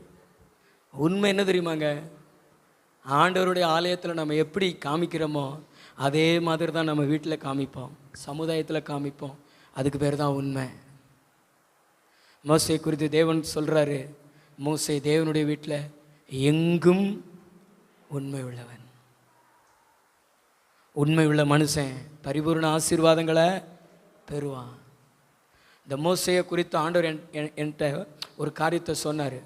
S1: உண்மை என்ன தெரியுமாங்க? ஆண்டவருடைய ஆலயத்தில் நம்ம எப்படி காமிக்கிறோமோ அதே மாதிரி தான் நம்ம வீட்டில் காமிப்போம், சமுதாயத்தில் காமிப்போம். அதுக்கு பேர் தான் உண்மை. மோசே குறித்து தேவன் சொல்கிறாரு, மோசே தேவனுடைய வீட்டில் எங்கும் உண்மை உள்ளவன். உண்மை உள்ள மனுஷன் பரிபூர்ண ஆசீர்வாதங்களை பெறுவான். இந்த மோசையை குறித்து ஆண்டவர் என்கிட்ட ஒரு காரியத்தை சொன்னார்.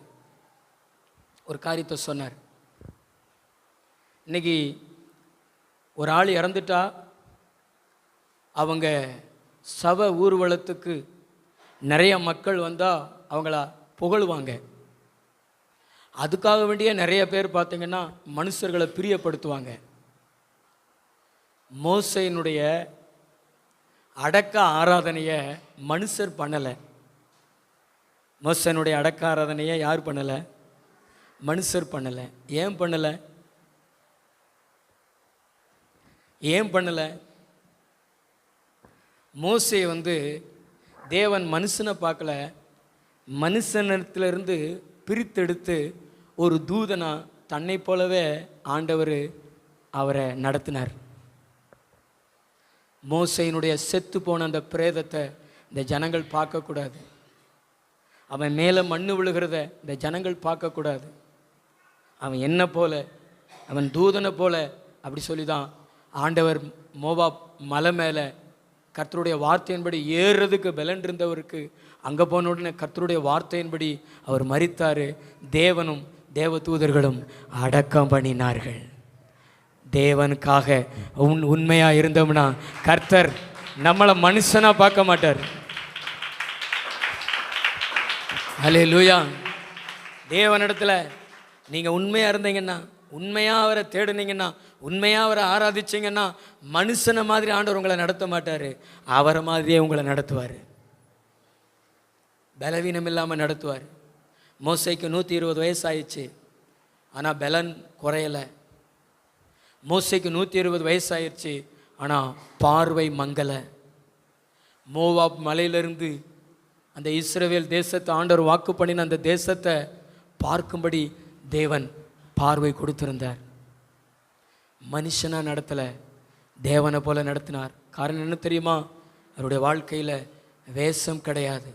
S1: இன்னைக்கு ஒரு ஆள் இறந்துட்டா அவங்க சவ ஊர்வலத்துக்கு நிறைய மக்கள் வந்தால் அவங்கள புகழுவாங்க. அதுக்காக வேண்டிய நிறைய பேர் பார்த்தீங்கன்னா மனுஷர்களை பிரியப்படுத்துவாங்க. மோசேயினுடைய அடக்க ஆராதனையை மனுஷர் பண்ணலை. மோசேயினுடைய அடக்க ஆராதனையை யார் பண்ணலை? மனுஷர் பண்ணலை. ஏன் பண்ணலை? ஏன் பண்ணலை? மோசே தேவன் மனுஷனை பார்க்கல, மனுஷனிடத்திலிருந்து பிரித்தெடுத்து ஒரு தூதனா தன்னை போலவே ஆண்டவர் அவரை நடத்தினார். மோசையினுடைய செத்து போன அந்த பிரேதத்தை இந்த ஜனங்கள் பார்க்கக்கூடாது. அவன் மேலே மண்ணு விழுகிறத இந்த ஜனங்கள் பார்க்கக்கூடாது. அவன் என்ன போல, அவன் தூதனை போல அப்படி சொல்லி தான் ஆண்டவர் மோவாப் மலை மேலே கர்த்தருடைய வார்த்தையின்படி ஏறுறதுக்கு பலன் இருந்தவருக்கு அங்கே போன உடனே கர்த்தருடைய வார்த்தையின்படி அவர் மரித்தார். தேவனும் தேவ தூதர்களும் அடக்கம் பண்ணினார்கள். தேவனுக்காக உண்மையாக இருந்தோம்னா கர்த்தர் நம்மளை மனுஷனாக பார்க்க மாட்டார். ஹல்லேலூயா. தேவனிடத்தில் நீங்கள் உண்மையாக இருந்தீங்கன்னா, உண்மையாக அவரை தேடுனீங்கன்னா, உண்மையாக அவரை ஆராதிச்சிங்கன்னா மனுஷனை மாதிரி ஆண்டவர் உங்களை நடத்த மாட்டார். அவரை மாதிரியே உங்களை நடத்துவார். பலவீனம் இல்லாமல் நடத்துவார். மோசைக்கு 120 வயசு ஆயிடுச்சு, ஆனால் பலன் குறையலை. மோசைக்கு 120 வயசு ஆயிடுச்சு, ஆனால் பார்வை மங்கலை. மோவாப் மலையிலிருந்து அந்த இஸ்ரவேல் தேசத்தை ஆண்டவர் வாக்கு பண்ணின அந்த தேசத்தை பார்க்கும்படி தேவன் பார்வை கொடுத்திருந்தார். மனுஷனாக நடத்தலை, தேவனை போல நடத்தினார். காரணம் என்ன தெரியுமா? அவருடைய வாழ்க்கையில் வேஷம் கிடையாது,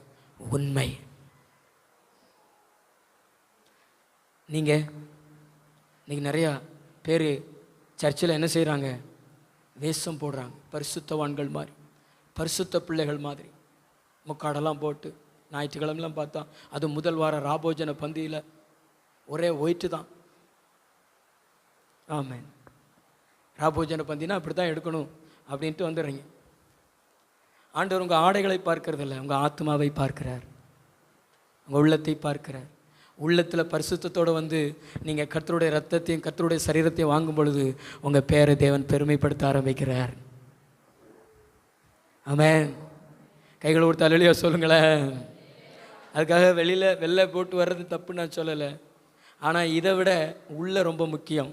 S1: உண்மை. நீங்கள் இன்றைக்கி நிறையா பேர் சர்ச்சில் என்ன செய்கிறாங்க? வேஷம் போடுறாங்க. பரிசுத்தவான்கள் மாதிரி, பரிசுத்த பிள்ளைகள் மாதிரி முக்காடெல்லாம் போட்டு ஞாயிற்றுக்கிழமெல்லாம் பார்த்தா அது முதல் வார ராபோஜன பந்தியில் ஒரே ஒயிட்டு தான். ஆமாம், ராபோஜன பந்தினா அப்படி தான் எடுக்கணும் அப்படின்ட்டு வந்துடுறீங்க. ஆண்டவர் உங்கள் ஆடைகளை பார்க்கறதில்ல, உங்கள் ஆத்மாவை பார்க்கிறார், உங்கள் உள்ளத்தை பார்க்கிறார். உள்ளத்தில் பரிசுத்தத்தோடு நீங்கள் கர்த்தருடைய ரத்தத்தையும் கர்த்தருடைய சரீரத்தையும் வாங்கும் பொழுது உங்கள் பேரை தேவன் பெருமைப்படுத்த ஆரம்பிக்கிறார். ஆமென். கைகளை கொடுத்து அல்லேலூயா சொல்லுங்களேன். அதுக்காக வெளில போட்டு வர்றது தப்பு நான் சொல்லலை, ஆனால் இதை விட உள்ள ரொம்ப முக்கியம்.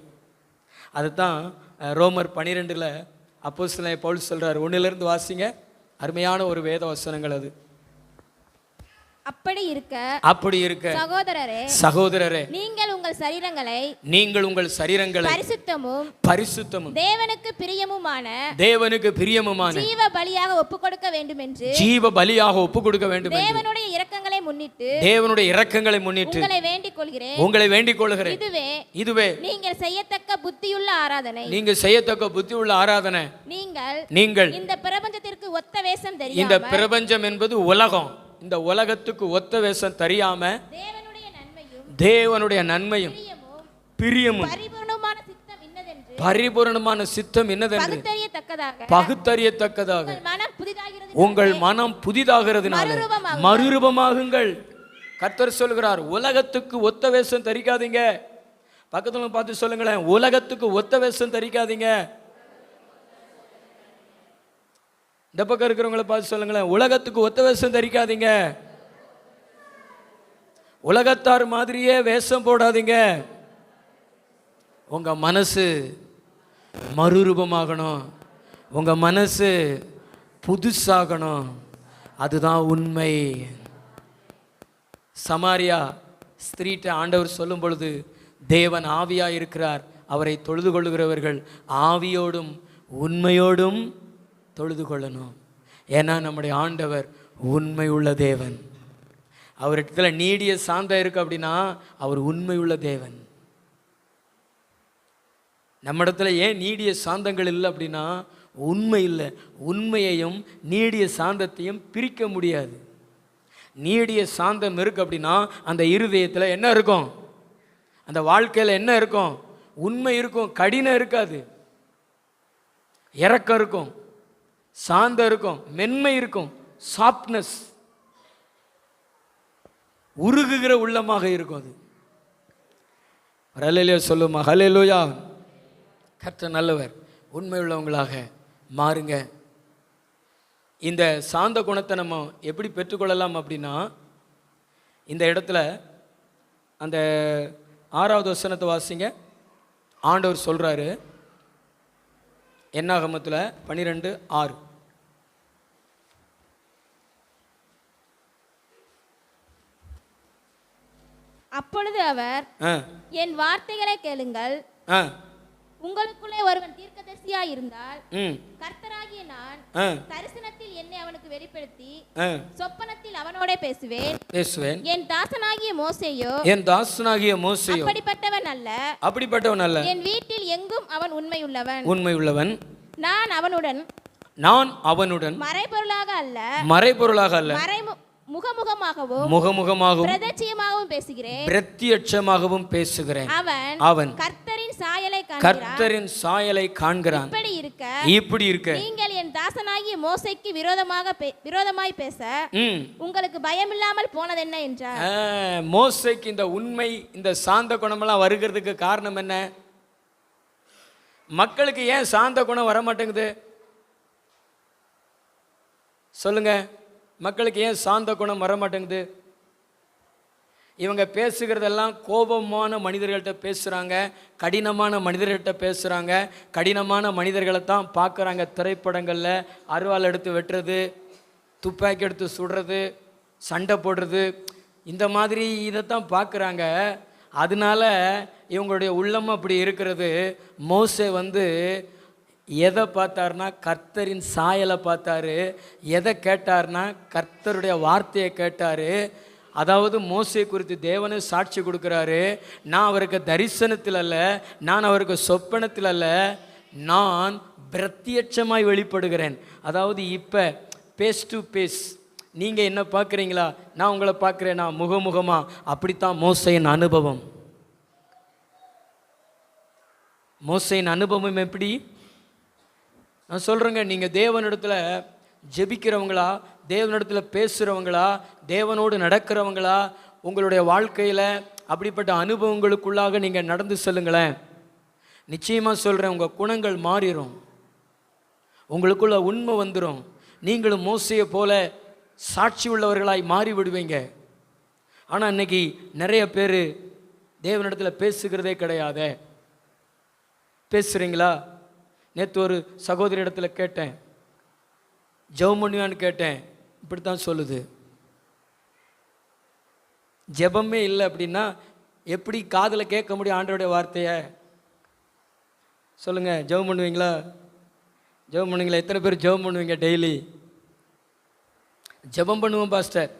S1: அதுதான் ரோமர் 12 அப்போஸ்தலன் பவுல் சொல்கிறார். 1 வாசிங்க, அருமையான ஒரு வேத வசனங்கள் அது.
S2: அப்படி இருக்க சகோதரரே நீங்கள் உங்கள் சரீரங்களை பரிசுத்தமும் தேவனுக்கு பிரியமுமான ஜீவ பலியாக ஒப்புக்கொடுக்க வேண்டும் என்று தேவனுடைய இரக்கங்களை முன்னிட்டு உங்களை வேண்டிக் கொள்கிறேன். இதுவே நீங்கள் செய்யத்தக்க புத்தியுள்ள ஆராதனை. நீங்கள் இந்த பிரபஞ்சத்திற்கு ஒத்த வேஷம் தெரியாமல், இந்த பிரபஞ்சம் என்பது உலகம், இந்த உலகத்துக்கு ஒத்த வேஷம் தெரியாம தேவனுடைய நன்மையும் பிரியமும் பரிபூரணமான சித்தம் இன்னதென்று பகுத்தறியத்தக்கதாக உங்கள் மனம் புதிதாகிறதுனால மறுரூபமாகுங்கள். கர்த்தர் சொல்கிறார், உலகத்துக்கு ஒத்த வேஷம் தரிக்காதீங்க. பக்கத்துல பார்த்து சொல்லுங்களேன், உலகத்துக்கு ஒத்த வேஷம் தரிக்காதீங்க. இந்த பக்கம் இருக்கிறவங்களை பார்த்து சொல்லுங்களேன், உலகத்துக்கு ஒத்த வேஷம் தரிக்காதீங்க. உலகத்தார் மாதிரியே வேஷம் போடாதீங்க. உங்க மனசு மறுரூபமாகணும், உங்க மனசு புதுசாகணும். அதுதான் உண்மை. சமாரியா ஸ்திரீட்ட ஆண்டவர் சொல்லும் பொழுது, தேவன் ஆவியா இருக்கிறார், அவரை தொழுது கொள்ளுகிறவர்கள் ஆவியோடும் உண்மையோடும் தொழுது கொள்ளணும். ஏன்னா நம்முடைய ஆண்டவர் உண்மை உள்ள தேவன். அவரிடத்துல நீடிய சாந்தம் இருக்கு அப்படின்னா அவர் உண்மை உள்ள தேவன். நம்ம இடத்துல ஏன் நீடிய சாந்தங்கள் இல்லை அப்படின்னா உண்மை இல்லை. உண்மையையும் நீடிய சாந்தத்தையும் பிரிக்க முடியாது. நீடிய சாந்தம் இருக்கு அப்படின்னா அந்த இருதயத்தில் என்ன இருக்கும், அந்த வாழ்க்கையில் என்ன இருக்கும், உண்மை இருக்கும், கடினம் இருக்காது, இரக்கம் இருக்கும், சாந்தம் இருக்கும், மென்மை இருக்கும், சாஃப்ட்னஸ், உருகுகிற உள்ளமாக இருக்கும். அது ஒரு ஹல்லேலூயா சொல்லுமா? ஹல்லேலூயா. கர்த்தர் நல்லவர். உண்மை உள்ளவங்களாக மாறுங்க. இந்த சாந்த குணத்தை நம்ம எப்படி பெற்றுக்கொள்ளலாம் அப்படின்னா, இந்த இடத்துல அந்த 6வது வசனத்தை வாசிங்க. ஆண்டவர் சொல்கிறாரு என்னாகமத்தில் 12:6.
S3: அப்பொழுது அவர், என் வார்த்தைகளை கேளுங்கள். உங்களுக்குள்ளே ஒருவன் தீர்க்கதரிசியாய் இருந்தால் கர்த்தராகிய நான் தரிசனத்தில் என்னை அவனுக்கு வெளிப்படுத்தி சொப்பனத்தில் அவனோடே பேசுவேன். என் தாசனாகிய மோசேயோ அப்படிப்பட்டவன் அல்ல. என் வீட்டில் எங்கும் அவன் உண்மையுள்ளவன். நான் அவனுடன் மறைபொருளாக அல்ல முகமுகமாகவும் பிரத்யட்சமாகவும் பேசுகிறேன். அவன் கர்த்தரின் சாயலை காண்கிறான். இப்படி இருக்க நீங்கள் என் தாசனாகிய மோசேக்கு விரோதமாய் பேச உங்களுக்கு பயமில்லாமல் போனதென்ன என்றார்.
S2: மோசேக்கு இந்த உண்மை, இந்த சாந்த குணமெல்லாம் வருகிறதுக்கு காரணம் என்ன? மக்களுக்கு ஏன் சாந்த குணம் வர மாட்டேங்குது சொல்லுங்க? மக்களுக்கு ஏன் சாந்த குணம் வர மாட்டேங்குது? இவங்க பேசுகிறதெல்லாம் கோபமான மனிதர்கள்ட்ட பேசுகிறாங்க, கடினமான மனிதர்கள்ட்ட பேசுகிறாங்க. கடினமான மனிதர்களை தான் பார்க்குறாங்க திரைப்படங்களில். அருவாள் எடுத்து வெட்டுறது, துப்பாக்கி எடுத்து சுடுறது, சண்டை போடுறது, இந்த மாதிரி இதைத்தான் பார்க்குறாங்க. அதனால இவங்களுடைய உள்ளம் அப்படி இருக்கிறது. மோசே எதை பார்த்தார்னா கர்த்தரின் சாயலை பார்த்தாரு. எதை கேட்டார்னா கர்த்தருடைய வார்த்தையை கேட்டார். அதாவது மோசே குறித்து தேவனே சாட்சி கொடுக்குறாரு. நான் அவருக்கு தரிசனத்தில் அல்ல, நான் அவருக்கு சொப்பனத்தில் அல்ல, நான் பிரத்யட்சமாய் வெளிப்படுகிறேன். அதாவது இப்போ பேஸ் டு பேஸ் நீங்கள் என்ன பார்க்குறீங்களா, நான் உங்களை பார்க்குறேன்னா முகமுகமாக. அப்படித்தான் மோசையின் அனுபவம். மோசையின் அனுபவம் எப்படி? நான் சொல்கிறேங்க, நீங்கள் தேவனிடத்தில் ஜெபிக்கிறவங்களா, தேவனிடத்தில் பேசுகிறவங்களா, தேவனோடு நடக்கிறவங்களா, உங்களுடைய வாழ்க்கையில் அப்படிப்பட்ட அனுபவங்களுக்குள்ளாக நீங்கள் நடந்து செல்லுங்களேன். நிச்சயமாக சொல்கிறேன், உங்கள் குணங்கள் மாறிடும், உங்களுக்குள்ள உண்மை வந்துடும். நீங்களும் மோசையை போல சாட்சி உள்ளவர்களாய் மாறி விடுவீங்க. ஆனால் இன்னைக்கு நிறைய பேர் தேவனிடத்தில் பேசுகிறதே கிடையாது. பேசுகிறீங்களா? நேற்று ஒரு சகோதரி இடத்துல கேட்டேன், ஜெபம் பண்ணுவான்னு கேட்டேன். இப்படித்தான் சொல்லுது, ஜெபமே இல்லை அப்படின்னா எப்படி காதில் கேட்க முடியும் ஆண்டவருடைய வார்த்தையை? சொல்லுங்கள், ஜெபம் பண்ணுவீங்களா? ஜெபம் பண்ணுவீங்களா? எத்தனை பேர் ஜெபம் பண்ணுவீங்க டெய்லி? ஜெபம் பண்ணுவோம் பாஸ்டர்.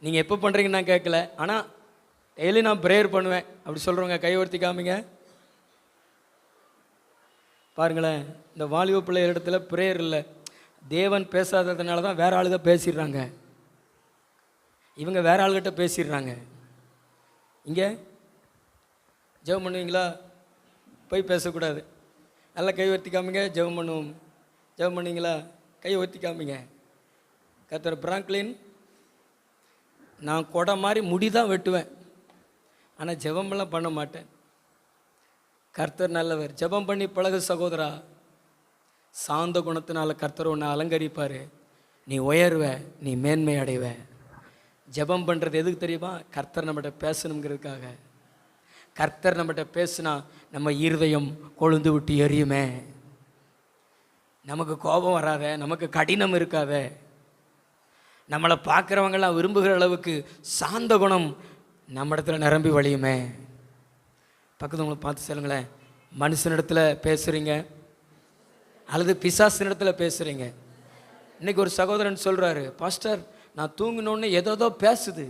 S2: நீங்கள் எப்போ பண்ணுறீங்கன்னு நான் கேட்கல, ஆனால் டெய்லி நான் ப்ரேயர் பண்ணுவேன். அப்படி சொல்கிறவங்க கை உயர்த்தி காமிங்க பாருங்களேன். இந்த வாலிப பிள்ளை இடத்துல ப்ரேயர் இல்லை, தேவன் பேசாததுனால தான் வேற ஆளுக பேசிடுறாங்க. இவங்க வேற ஆளுகிட்ட பேசிடுறாங்க. இங்கே ஜெபம் பண்ணுவீங்களா? போய் பேசக்கூடாது. நல்லா கை உயர்த்தி காமிங்க, ஜெபம் பண்ணுவோம். ஜெபம் பண்ணுவீங்களா? கை உயர்த்தி காமிங்க. கர்த்தர் பிராங்க்லின், நான் கொடை மாதிரி முடிதான் வெட்டுவேன், ஆனால் ஜெபமெல்லாம் பண்ண மாட்டேன். கர்த்தர் நல்லவர். ஜெபம் பண்ணி பழகு சகோதரா. சாந்த குணத்தினால கர்த்தர் உன்னை அலங்கரிப்பார். நீ உயர்வ, நீ மேன்மை அடைவ. ஜெபம் பண்ணுறது எதுக்கு தெரியுமா? கர்த்தர் நம்மகிட்ட பேசணுங்கிறதுக்காக. கர்த்தர் நம்மகிட்ட பேசுனா நம்ம இருதயம் கொழுந்து விட்டு எரியுமே. நமக்கு கோபம் வராத, நமக்கு கடினம் இருக்காத, நம்மளை பார்க்குறவங்களாம் விரும்புகிற அளவுக்கு சாந்த குணம் நம்ம இடத்துல நிரம்பி வழியுமே. பக்கத்தவங்களை பார்த்து சொல்லுங்களேன், மனுஷனிடத்தில் பேசுகிறீங்க அல்லது பிசாசினிடத்தில் பேசுகிறீங்க? இன்றைக்கி ஒரு சகோதரன் சொல்கிறாரு, பாஸ்டர் நான் தூங்கினோன்னு ஏதோ பேசுது,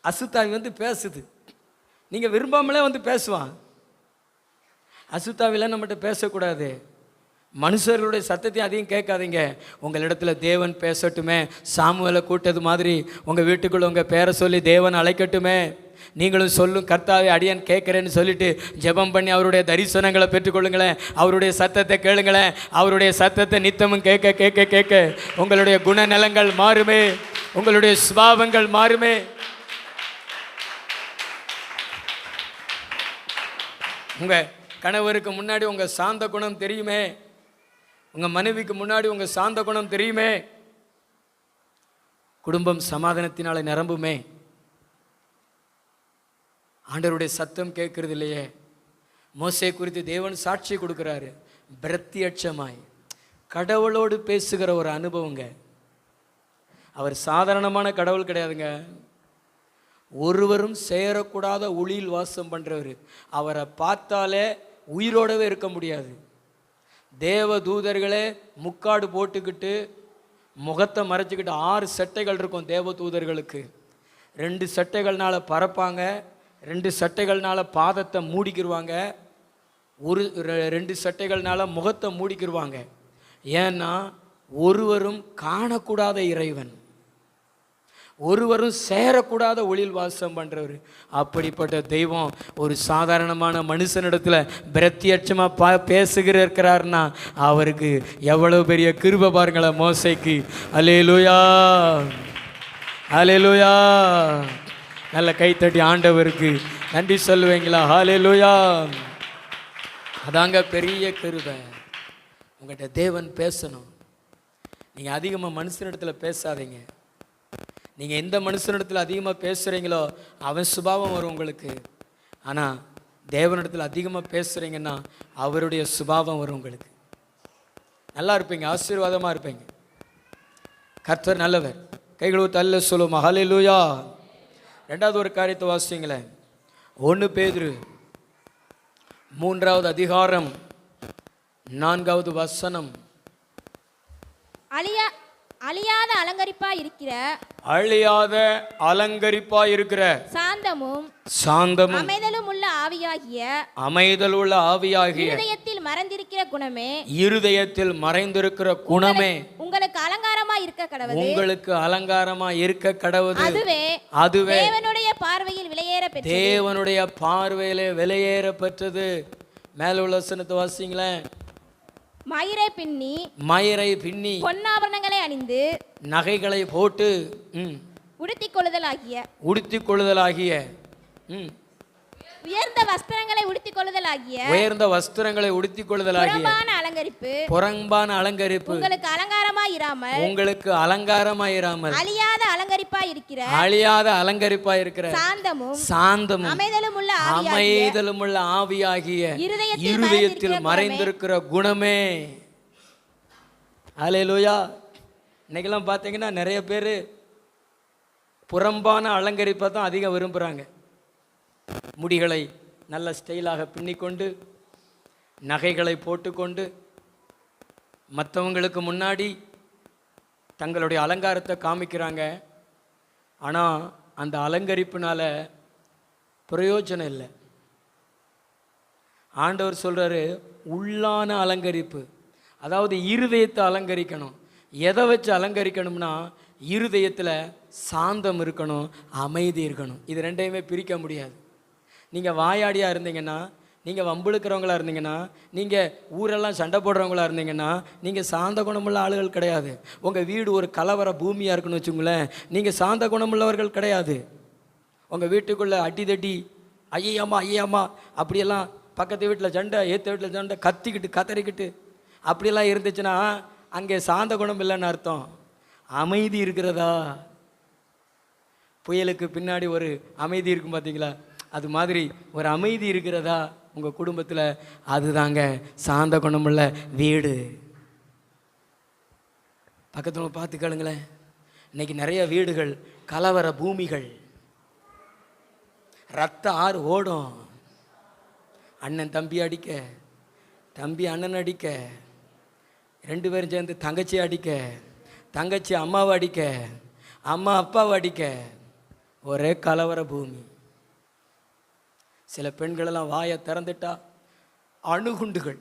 S2: அசுத்தாவி பேசுது. நீங்கள் விரும்பாமலே பேசுவான். அசுத்தாவிலாம் நம்மகிட்ட பேசக்கூடாது. மனுஷர்களுடைய சத்தத்தையும் அதையும் கேட்காதீங்க. உங்களிடத்தில் தேவன் பேசட்டுமே. சாமுவேலை கூட்டது மாதிரி உங்கள் வீட்டுக்குள்ளே உங்கள் பேரை சொல்லி தேவன் அழைக்கட்டுமே. நீங்களும் சொல்லும், கர்த்தாவே அடியான் கேட்குறேன்னு சொல்லிட்டு ஜெபம் பண்ணி அவருடைய தரிசனங்களை பெற்றுக்கொள்ளுங்களேன். அவருடைய சத்தத்தை கேளுங்களேன். அவருடைய சத்தத்தை நித்தமும் கேட்க கேட்க கேட்க உங்களுடைய குணநலங்கள் மாறுமே, உங்களுடைய சுபாவங்கள் மாறுமே.
S1: உங்கள் கணவருக்கு முன்னாடி உங்கள் சாந்த குணம் தெரியுமே, உங்கள் மனைவிக்கு முன்னாடி உங்கள் சாந்த குணம் தெரியுமே, குடும்பம் சமாதானத்தினால நிரம்புமே. ஆண்டவருடைய சத்தம் கேட்கறது இல்லையே. மோசே குறித்து தேவன் சாட்சி கொடுக்குறாரு, பிரத்யட்சமாய் கடவுளோடு பேசுகிற ஒரு அனுபவங்க. அவர் சாதாரணமான கடவுள் கிடையாதுங்க. ஒருவரும் சேரக்கூடாத ஒளியில் வாசம் பண்ணுறவர். அவரை பார்த்தாலே உயிரோடவே இருக்க முடியாது. தேவ தூதர்களே முக்காடு போட்டுக்கிட்டு முகத்தை மறைச்சிக்கிட்டு 6 சட்டைகள் இருக்கும் தேவ தூதர்களுக்கு. 2 சட்டைகள்னால பறப்பாங்க, 2 சட்டைகள்னால பாதத்தை மூடிக்கிடுவாங்க, 2 சட்டைகள்னால முகத்தை மூடிக்கிடுவாங்க. ஏன்னா ஒருவரும் காணக்கூடாத இறைவன், ஒருவரும் சேரக்கூடாத ஒளியில் வாசம் பண்ணுறவர். அப்படிப்பட்ட தெய்வம் ஒரு சாதாரணமான மனுஷனிடத்தில் பிரத்யட்சமாக பேசுகிறார்னா அவருக்கு எவ்வளவு பெரிய கிருபை பாருங்களேன் மோசேக்கு. அல்லேலூயா, அல்லேலூயா. நல்ல கைத்தட்டி ஆண்டவருக்கு நன்றி சொல்லுவீங்களா? அல்லேலூயா. அதாங்க பெரிய கிருபை. உங்கள்கிட்ட தேவன் பேசணும். நீங்கள் அதிகமாக மனுஷனிடத்தில் பேசாதீங்க. நீங்கள் எந்த மனுஷனிடத்தில் அதிகமாக பேசுகிறீங்களோ அவன் சுபாவம் வரும் உங்களுக்கு. ஆனால் தேவனிடத்தில் அதிகமாக பேசுகிறீங்கன்னா அவருடைய சுபாவம் வரும் உங்களுக்கு. நல்லா இருப்பீங்க, ஆசீர்வாதமாக இருப்பீங்க. கர்த்தர் நல்லவர். கைகளை தள்ள சொல்லுவோம் ஹல்லேலூயா. 2வது ஒரு காரியத்தை வாசிங்களேன். 1 பேதுரு 3வது அதிகாரம் 4வது வசனம்.
S3: அழியாத அலங்கரிப்பாய் இருக்கிற,
S1: அழியாத அலங்கரிப்பாய் இருக்கிற சாந்தமும்
S3: அமைதலும் உள்ள ஆவியாகிய
S1: இருதயத்தில்
S3: மறைந்திருக்கிற குணமே,
S1: இருதயத்தில் மறைந்திருக்கிற குணமே
S3: உங்களுக்கு அலங்காரமாய் இருக்க கடவுது,
S1: உங்களுக்கு அலங்காரமாய் இருக்க கடவுது.
S3: அதுவே தேவனுடைய பார்வையில் விலையேற பெற்றது,
S1: தேவனுடைய பார்வையிலே விலையேற பெற்றது. மேல உள்ள வசனத்தை வாசிங்களேன். மயிரை பின்னி
S3: பொன்னாபரணங்களை அணிந்து
S1: நகைகளை போட்டு
S3: உடுத்திக் கொள்ளுதலாகிய உயர்ந்த வஸ்திரங்களை உடுத்திக் கொள்ளுதலாகிய
S1: புறம்பான அலங்கரிப்பு
S3: உங்களுக்கு அலங்காரமாய் இராமல்
S1: அழியாத அலங்கரிப்பாய் இருக்கிற சாந்தமும் அமைதலும் உள்ள ஆவியாகிய இருதயத்தில் மறைந்திருக்கிற குணமே. அல்லேலூயா. இன்னைக்கெல்லாம் பார்த்தீங்கன்னா நிறைய பேர் புறம்பான அலங்கரிப்பை தான் அதிகம் விரும்புகிறாங்க. முடிகளை நல்ல ஸ்டைலாக பின்னிக்கொண்டு நகைகளை போட்டுக்கொண்டு மற்றவங்களுக்கு முன்னாடி தங்களுடைய அலங்காரத்தை காமிக்கிறாங்க. ஆனால் அந்த அலங்கரிப்புனால பிரயோஜனம் இல்லை. ஆண்டவர் சொல்கிறாரு உள்ளான அலங்கரிப்பு, அதாவது இருதயத்தை அலங்கரிக்கணும். எதை வச்சு அலங்கரிக்கணும்னா இருதயத்தில் சாந்தம் இருக்கணும், அமைதி இருக்கணும். இது ரெண்டையுமே பிரிக்க முடியாது. நீங்கள் வாயாடியாக இருந்தீங்கன்னா, நீங்கள் வம்புழுக்கிறவங்களா இருந்தீங்கன்னா, நீங்கள் ஊரெல்லாம் சண்டை போடுறவங்களா இருந்தீங்கன்னா நீங்கள் சாந்த குணமுள்ள ஆளுகள் கிடையாது. உங்கள் வீடு ஒரு கலவர பூமியாக இருக்குன்னு வச்சுங்களேன், நீங்கள் சாந்த குணமுள்ளவர்கள் கிடையாது. உங்கள் வீட்டுக்குள்ளே அடிதடி ஐயம்மா அப்படியெல்லாம் பக்கத்து வீட்டில் சண்டை, ஏற்ற வீட்டில் சண்டை, கத்திக்கிட்டு கத்தரிக்கிட்டு அப்படியெல்லாம் இருந்துச்சுன்னா அங்கே சாந்த குணம் இல்லைன்னு அர்த்தம். அமைதி இருக்கிறதா? புயலுக்கு பின்னாடி ஒரு அமைதி இருக்கும் பார்த்தீங்களா, அது மாதிரி ஒரு அமைதி இருக்கிறதா உங்கள் குடும்பத்தில்? அதுதாங்க சாந்த குணமுள்ள வீடு. பக்கத்தில் பார்த்து கேளுங்களேன். இன்னைக்கு நிறைய வீடுகள் கலவர பூமிகள், ரத்த ஆறு ஓடும். அண்ணன் தம்பி அடிக்க, தம்பி அண்ணன் அடிக்க, 2 பேரும் சேர்ந்து தங்கச்சி அடிக்க, தங்கச்சி அம்மாவை அடிக்க, அம்மா அப்பாவை அடிக்க, ஒரே கலவர பூமி. சில பெண்களெல்லாம் வாயை திறந்துட்டா அணுகுண்டுகள்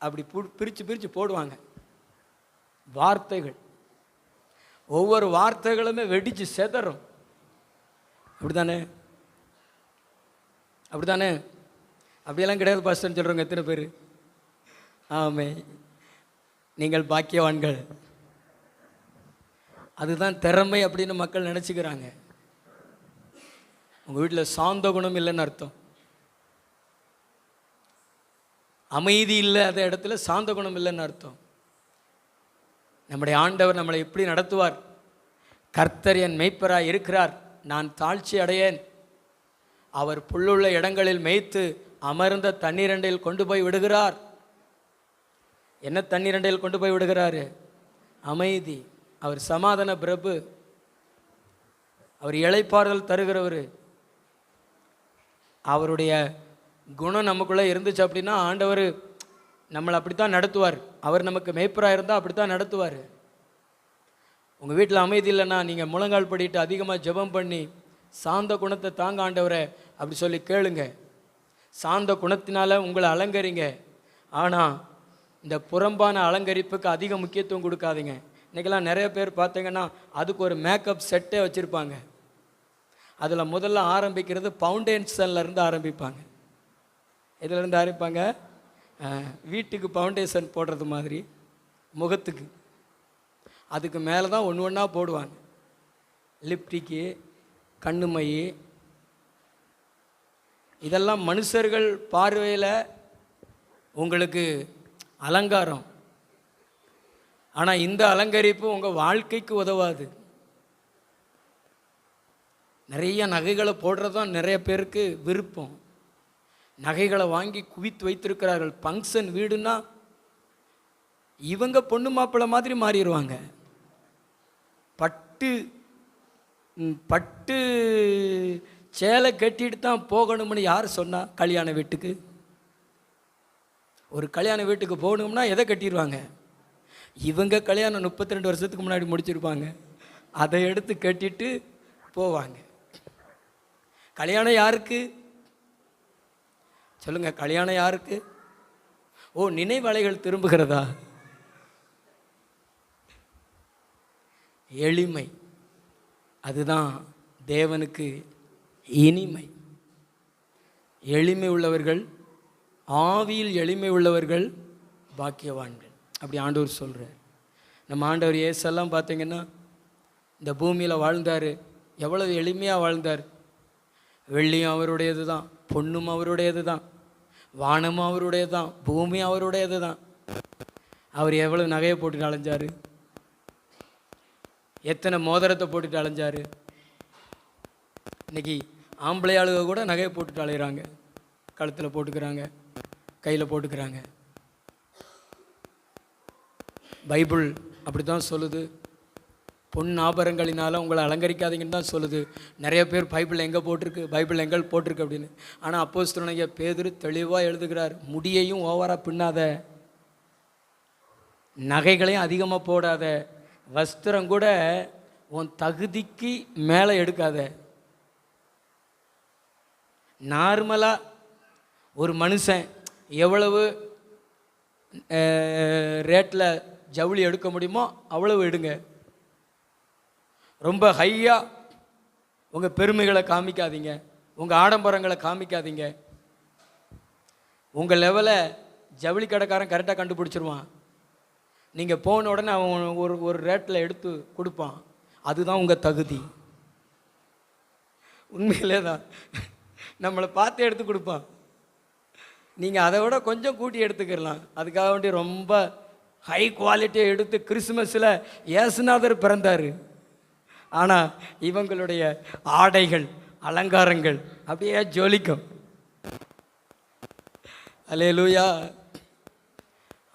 S1: அப்படி பிரித்து போடுவாங்க. வார்த்தைகள், ஒவ்வொரு வார்த்தைகளுமே வெடித்து செதறும். அப்படித்தானே? அப்படியெல்லாம் கிடையாது பாஸ்டர்னு சொல்கிறவங்க எத்தனை பேர்? ஆமே, நீங்கள் பாக்கியவான்கள். அதுதான் திறமை அப்படின்னு மக்கள் நினச்சிக்கிறாங்க. உங்கள் வீட்டில் சாந்த குணம் இல்லைன்னு அர்த்தம்.
S2: அமைதி இல்லாத இடத்துல சாந்த குணம் இல்லைன்னு அர்த்தம். நம்முடைய ஆண்டவர் நம்மளை எப்படி நடத்துவார்? கர்த்தர் என் மேய்ப்பராய் இருக்கிறார், நான் தாழ்ச்சி அடையேன். அவர் புல்லுள்ள இடங்களில் மேய்த்து அமர்ந்த தண்ணீரண்டையில் கொண்டு போய் விடுகிறார். என்ன தண்ணீரண்டையில் கொண்டு போய் விடுகிறாரு? அமைதி. அவர் சமாதான பிரபு, அவர் இளைப்பாறுதல் தருகிறவர். அவருடைய குணம் நமக்குள்ளே இருந்துச்சு அப்படின்னா ஆண்டவர் நம்மளை அப்படித்தான் நடத்துவார். அவர் நமக்கு மேய்ப்பராக இருந்தால் அப்படித்தான் நடத்துவார். உங்கள் வீட்டில் அமைதி இல்லைன்னா நீங்கள் முழங்கால் படிட்டு அதிகமாக ஜெபம் பண்ணி சாந்த குணத்தை தாங்க ஆண்டவரை அப்படி சொல்லி கேளுங்க. சாந்த குணத்தினால உங்களை அலங்கரிங்க. ஆனால் இந்த புறம்பான அலங்கரிப்புக்கு அதிக முக்கியத்துவம் கொடுக்காதீங்க. இன்றைக்கெல்லாம் நிறைய பேர் பார்த்தீங்கன்னா அதுக்கு ஒரு மேக்கப் செட்டே வச்சுருப்பாங்க. அதில் முதல்ல ஆரம்பிக்கிறது ஃபவுண்டேஷன்லேருந்து ஆரம்பிப்பாங்க. இதிலேருந்து ஆரம்பிப்பாங்க, வீட்டுக்கு ஃபவுண்டேஷன் போடுறது மாதிரி முகத்துக்கு. அதுக்கு மேலே தான் ஒன்று ஒன்றா போடுவாங்க. லிப்டிக்கு, கண்ணு மை, இதெல்லாம் மனுஷர்கள் பார்வையில் உங்களுக்கு அலங்காரம். ஆனால் இந்த அலங்கரிப்பு உங்கள் வாழ்க்கைக்கு உதவாது. நிறைய நகைகளை போடுறது தான் நிறைய பேருக்கு விருப்பம். நகைகளை வாங்கி குவித்து வைத்திருக்கிறார்கள். ஃபங்க்ஷன் வீடுன்னா இவங்க பொண்ணு மாப்பிள்ளை மாதிரி மாறிடுவாங்க. பட்டு சேலை கட்டிட்டு தான் போகணும்னு யார் சொன்னா? கல்யாண வீட்டுக்கு, ஒரு கல்யாண வீட்டுக்கு போகணும்னா எதை கட்டிடுவாங்க? இவங்க கல்யாணம் 32 வருஷத்துக்கு முன்னாடி முடிச்சிருப்பாங்க, அதை எடுத்து கட்டிட்டு போவாங்க. கல்யாணம் யாருக்கு சொல்லுங்க? கல்யாணம் யாருக்கு? ஓ, நினைவலைகள் திரும்புகிறதா? எளிமை, அதுதான் தேவனுக்கு இனிமை. எளிமை உள்ளவர்கள், ஆவியில் எளிமை உள்ளவர்கள் பாக்கியவான்கள், அப்படி ஆண்டவர் சொல்கிறார். நம்ம ஆண்டவர் இயேசெல்லாம் பார்த்தீங்கன்னா இந்த பூமியில் வாழ்ந்தார். எவ்வளவு எளிமையாக வாழ்ந்தார். வெள்ளியும் அவருடையது தான், பொண்ணும் அவருடையது தான், வானமும் அவருடையது தான், பூமி அவருடையது தான். அவர் எவ்வளவு நகையை போட்டுட்டு அலைஞ்சார், எத்தனை மோதிரத்தை போட்டுட்டு அலைஞ்சார். இன்னைக்கு ஆம்பளை ஆளுக கூட நகையை போட்டுட்டு அலைகிறாங்க. கழுத்தில் போட்டுக்கிறாங்க, கையில் போட்டுக்கிறாங்க. பைபிள் அப்படி தான் சொல்லுது. பொன் ஆபரங்களினால உங்களை அலங்கரிக்காதீங்கன்னு தான் சொல்லுது. நிறைய பேர் பைபிள் எங்கே போட்டிருக்கு, பைபிள் எங்கே போட்டிருக்கு அப்படின்னு. ஆனால் அப்போஸ்தலனாகிய பேதுரு தெளிவாக எழுதுகிறார், முடியையும் ஓவராக பின்னாத, நகைகளையும் அதிகமாக போடாத, வஸ்திரம் கூட உன் தகுதிக்கு மேலே எடுக்காத. நார்மலாக ஒரு மனுஷன் எவ்வளவு ரேட்டில் ஜவுளி எடுக்க முடியுமோ அவ்வளவு எடுங்க. ரொம்ப ஹையாக உங்கள் பெருமைகளை காமிக்காதீங்க, உங்கள் ஆடம்பரங்களை காமிக்காதீங்க. உங்கள் லெவலை ஜவுளி கடைக்காரன் கரெக்டாக கண்டுபிடிச்சிருவான். நீங்கள் போன உடனே அவன் ஒரு ரேட்டில் எடுத்து கொடுப்பான். அதுதான் உங்கள் தகுதி. உண்மையிலே தான் நம்மளை பார்த்து எடுத்து கொடுப்பான். நீங்கள் அதை விட கொஞ்சம் கூட்டி எடுத்துக்கிடலாம். அதுக்காக வேண்டி ரொம்ப ஹை குவாலிட்டியை எடுத்து கிறிஸ்துமஸில் இயேசுநாதர் பிறந்தார். ஆனால் இவங்களுடைய ஆடைகள், அலங்காரங்கள் அப்படியே ஜொலிக்கும். அல்லேலூயா.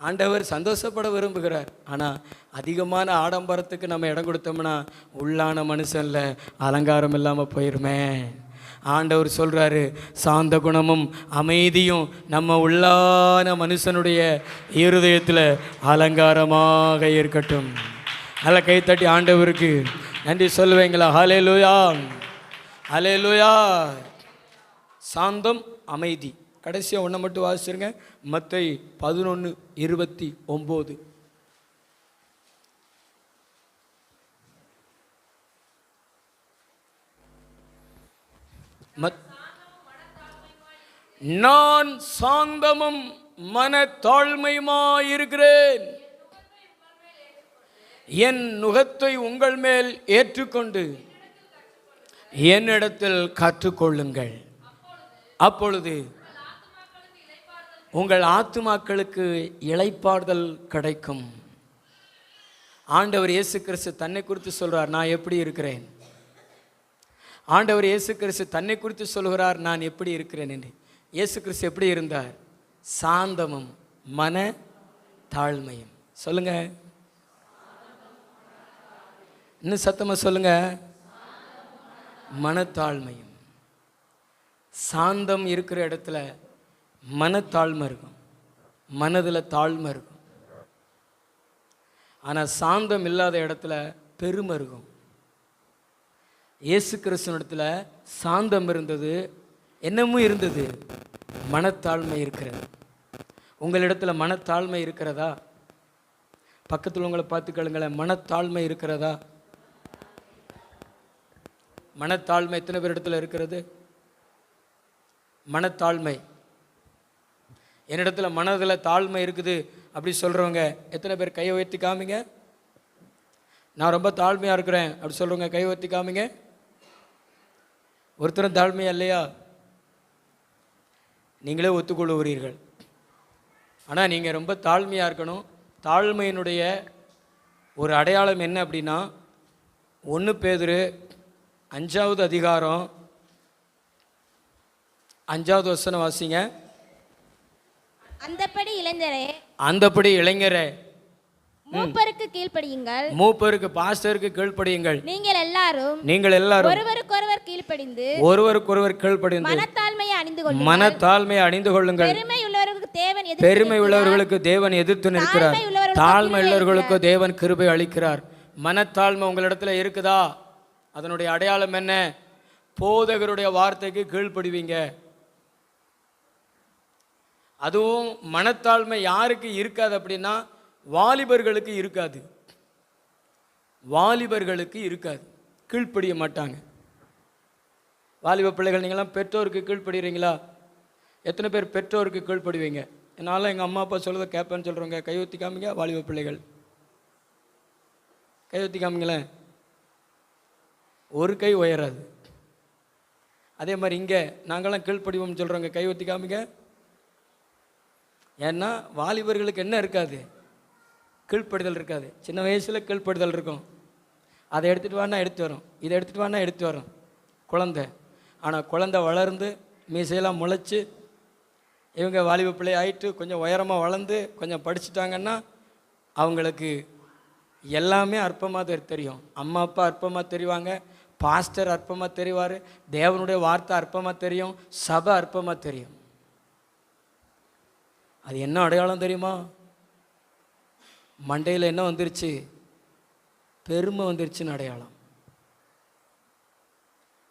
S2: ஆண்டவர் சந்தோஷப்பட விரும்புகிறார். ஆனால் அதிகமான ஆடம்பரத்துக்கு நம்ம இடம் கொடுத்தோம்னா உள்ளான மனுஷனில் அலங்காரம் இல்லாமல் போயிருமே. ஆண்டவர் சொல்கிறாரு, சாந்த குணமும் அமைதியும் நம்ம உள்ளான மனுஷனுடைய இருதயத்தில் அலங்காரமாக இருக்கட்டும். நல்ல கைத்தட்டி ஆண்டவருக்கு நன்றி சொல்லுவீங்களா? ஹல்லேலூயா, ஹல்லேலூயா. சாந்தம், அமைதி. கடைசியாக ஒன்றை மட்டும் வாசிச்சிருங்க. மத்தேயு 11:29. நான் சாந்தமும் மனத்தாழ்மையுமாயிருக்கிறேன், என் நுகத்தை உங்கள் மேல் ஏற்றுக்கொண்டு என்னிடத்தில் கற்றுக்கொள்ளுங்கள், அப்பொழுது உங்கள் ஆத்துமாக்களுக்கு இளைப்பாறுதல் கிடைக்கும். ஆண்டவர் இயேசு கிறிஸ்து தன்னை குறித்து சொல்கிறார், நான் எப்படி இருக்கிறேன். ஆண்டவர் இயேசு கிறிஸ்து தன்னை குறித்து சொல்கிறார், நான் எப்படி இருக்கிறேன் என்று. இயேசு கிறிஸ்து எப்படி இருந்தார்? சாந்தமும் மன தாழ்மையும். சொல்லுங்க, இன்னும் சத்தமா சொல்லுங்க. மனத்தாழ்மையும். சாந்தம் இருக்கிற இடத்துல மனத்தாழ்மை இருக்கும், மனதில் தாழ்மை இருக்கும். ஆனால் சாந்தம் இல்லாத இடத்துல பெருமை இருக்கும். இயேசு கிறிஸ்துவிடத்துல சாந்தம் இருந்தது, என்னமும் இருந்தது, மனத்தாழ்மை இருக்கிறது. உங்களிடத்துல மனத்தாழ்மை இருக்கிறதா? பக்கத்தில் உங்களை பார்த்து கேளுங்களேன், மனத்தாழ்மை இருக்கிறதா? மனத்தாழ்மை எத்தனை பேர் இடத்துல இருக்கிறது? மனத்தாழ்மை. என்னிடத்துல மனதில் தாழ்மை இருக்குது அப்படி சொல்கிறவங்க எத்தனை பேர்? கையை உயர்த்தி காமிங்க. நான் ரொம்ப தாழ்மையாக இருக்கிறேன் அப்படி சொல்கிறவங்க கையை உயர்த்தி காமிங்க. ஒருத்தரும் தாழ்மையா இல்லையா? நீங்களே ஒத்துக்கொள்ளுகிறீர்கள். ஆனால் நீங்கள் ரொம்ப தாழ்மையாக இருக்கணும். தாழ்மையினுடைய ஒரு அடையாளம் என்ன அப்படின்னா, 1 பேதுரு 5வது அதிகாரம் 5வது வசனம் வாசிங்க. அந்தப்படி இளைஞரே
S3: மூப்பருக்கு கீழ்ப்படியுங்கள்.
S2: மூப்பருக்கு, பாஸ்டருக்கு கீழ்ப்படியுங்கள்.
S3: நீங்கள் எல்லாரும் ஒருவருக்கொருவர் கீழ்ப்படிந்து
S2: மனத்தாழ்மையை அணிந்து கொள்ளுங்கள். பெருமை உள்ளவர்களுக்கு தேவன் எதிர்த்து நிற்கிறார், தாழ்மை உள்ளவர்களுக்கு தேவன் கிருபை அளிக்கிறார். மனத்தாழ்மை உங்களிடத்துல இருக்குதா? அதனுடைய அடையாளம் என்ன? போதகருடைய வார்த்தைக்கு கீழ்ப்படிவீங்க. அதுவும் மனத்தாழ்மை யாருக்கு இருக்காது அப்படின்னா, வாலிபர்களுக்கு இருக்காது. வாலிபர்களுக்கு இருக்காது, கீழ்ப்படிய மாட்டாங்க. வாலிப பிள்ளைகள், நீங்களாம் பெற்றோருக்கு கீழ்ப்படுறீங்களா? எத்தனை பேர் பெற்றோருக்கு கீழ்ப்படுவீங்க? என்னால் எங்கள் அம்மா அப்பா சொல்கிறத கேட்பேன்னு சொல்கிறவங்க கை ஊற்றி காமிங்க. வாலிப பிள்ளைகள் கை ஊற்றி காமிங்களேன். ஒரு கை உயராது. அதே மாதிரி இங்கே நாங்களாம் கீழ்ப்படிவோம்னு சொல்கிறவங்க கை ஊற்றி காமிங்க. ஏன்னா வாலிபர்களுக்கு என்ன இருக்காது? கீழ்ப்படுதல் இருக்காது. சின்ன வயசில் கீழ்ப்படுதல் இருக்கும். அதை எடுத்துகிட்டு வானா எடுத்து வரும், இதை எடுத்துகிட்டு வானா எடுத்து வரும் குழந்தை. ஆனால் குழந்தை வளர்ந்து மீசையெல்லாம் முளைச்சி இவங்க வாலிப பிள்ளை ஆகிட்டு கொஞ்சம் உயரமாக வளர்ந்து கொஞ்சம் படிச்சுட்டாங்கன்னா அவங்களுக்கு எல்லாமே அற்பமாக தெரியும். அம்மா அப்பா அற்பமாக தெரிவாங்க, பாஸ்டர் அற்பமாக தெரிவார், தேவனுடைய வார்த்தை அற்பமாக தெரியும், சபை அற்பமாக தெரியும். அது என்ன அடையாளம் தெரியுமா? மண்டையில் என்ன வந்துருச்சு? பெருமை வந்துருச்சுன்னு அடையாளம்.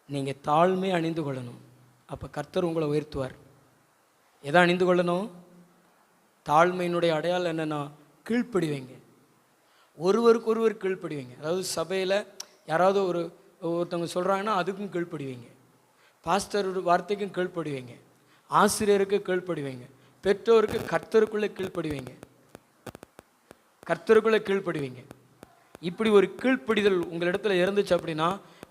S2: நீங்கள் தாழ்மையை அணிந்து கொள்ளணும். அப்போ கர்த்தர் உங்களை உயர்த்துவார். எதை அணிந்து கொள்ளணும்? தாழ்மையினுடைய அடையாளம் என்னென்னா, கீழ்ப்படிவீங்க. ஒருவருக்கு ஒருவர் கீழ்ப்படிவீங்க. அதாவது சபையில் யாராவது ஒருத்தவங்க சொல்கிறாங்கன்னா அதுக்கும் கீழ்ப்படிவீங்க. பாஸ்டர் வார்த்தைக்கும் கீழ்ப்படிவீங்க. ஆசிரியருக்கு கீழ்ப்படிவீங்க. பெற்றோருக்கு கர்த்தருக்குள்ளே கீழ்ப்படிவீங்க. கர்த்தருக்குள்ளே கீழ்ப்படிவீங்க. இப்படி ஒரு கீழ்ப்படிதல் உங்களிடத்துல இருந்துச்சு அப்படின்னா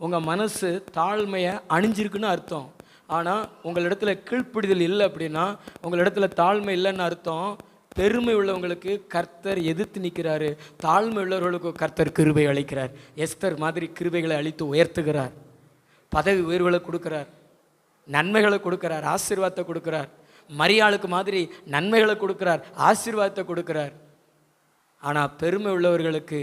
S2: உங்கள் மனசு தாழ்மையை அணிஞ்சிருக்குன்னு அர்த்தம். ஆனால் உங்களிடத்துல கீழ்ப்படிதல் இல்லை அப்படின்னா உங்களிடத்துல தாழ்மை இல்லைன்னு அர்த்தம். பெருமை உள்ளவங்களுக்கு கர்த்தர் எதிர்த்து நிற்கிறாரு, தாழ்மை உள்ளவர்களுக்கு கர்த்தர் கிருபை அளிக்கிறார். எஸ்தர் மாதிரி கிருபைகளை அளித்து உயர்த்துகிறார், பதவி உயர்வுகளை கொடுக்கிறார், நன்மைகளை கொடுக்கிறார், ஆசீர்வாதத்தை கொடுக்கிறார். மரியாளுக்கு மாதிரி நன்மைகளை கொடுக்கிறார், ஆசீர்வாதத்தை கொடுக்கிறார். ஆனால் பெருமை உள்ளவர்களுக்கு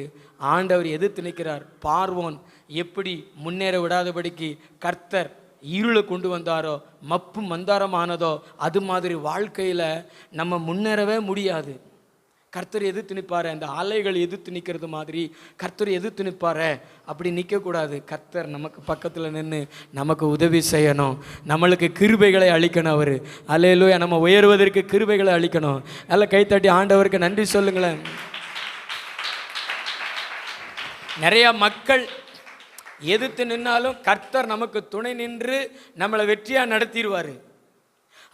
S2: ஆண்டவர் எதிர்த்து நிற்கிறார். பார்வோன் எப்படி முன்னேற விடாதபடிக்கு கர்த்தர் இருளை கொண்டு வந்தாரோ, மப்பு மந்தாரமானதோ, அது மாதிரி வாழ்க்கையில் நம்ம முன்னேறவே முடியாது. கர்த்தர் எதிர்த்து நிற்பாரு. அந்த அலைகள் எதிர்த்து நிற்கிறது மாதிரி கர்த்தர் எதிர்த்து நிற்பாரு. அப்படி நிற்கக்கூடாது. கர்த்தர் நமக்கு பக்கத்தில் நின்று நமக்கு உதவி செய்யணும், நம்மளுக்கு கிருபைகளை அளிக்கணும். அவர் அல்லேலூயா, நம்ம உயர்வதற்கு கிருபைகளை அளிக்கணும். எல்லாம் கைத்தட்டி ஆண்டவருக்கு நன்றி சொல்லுங்களேன். நிறைய மக்கள் எதிர்த்து நின்னாலும் கர்த்தர் நமக்கு துணை நின்று நம்மளை வெற்றியாக நடத்திடுவார்.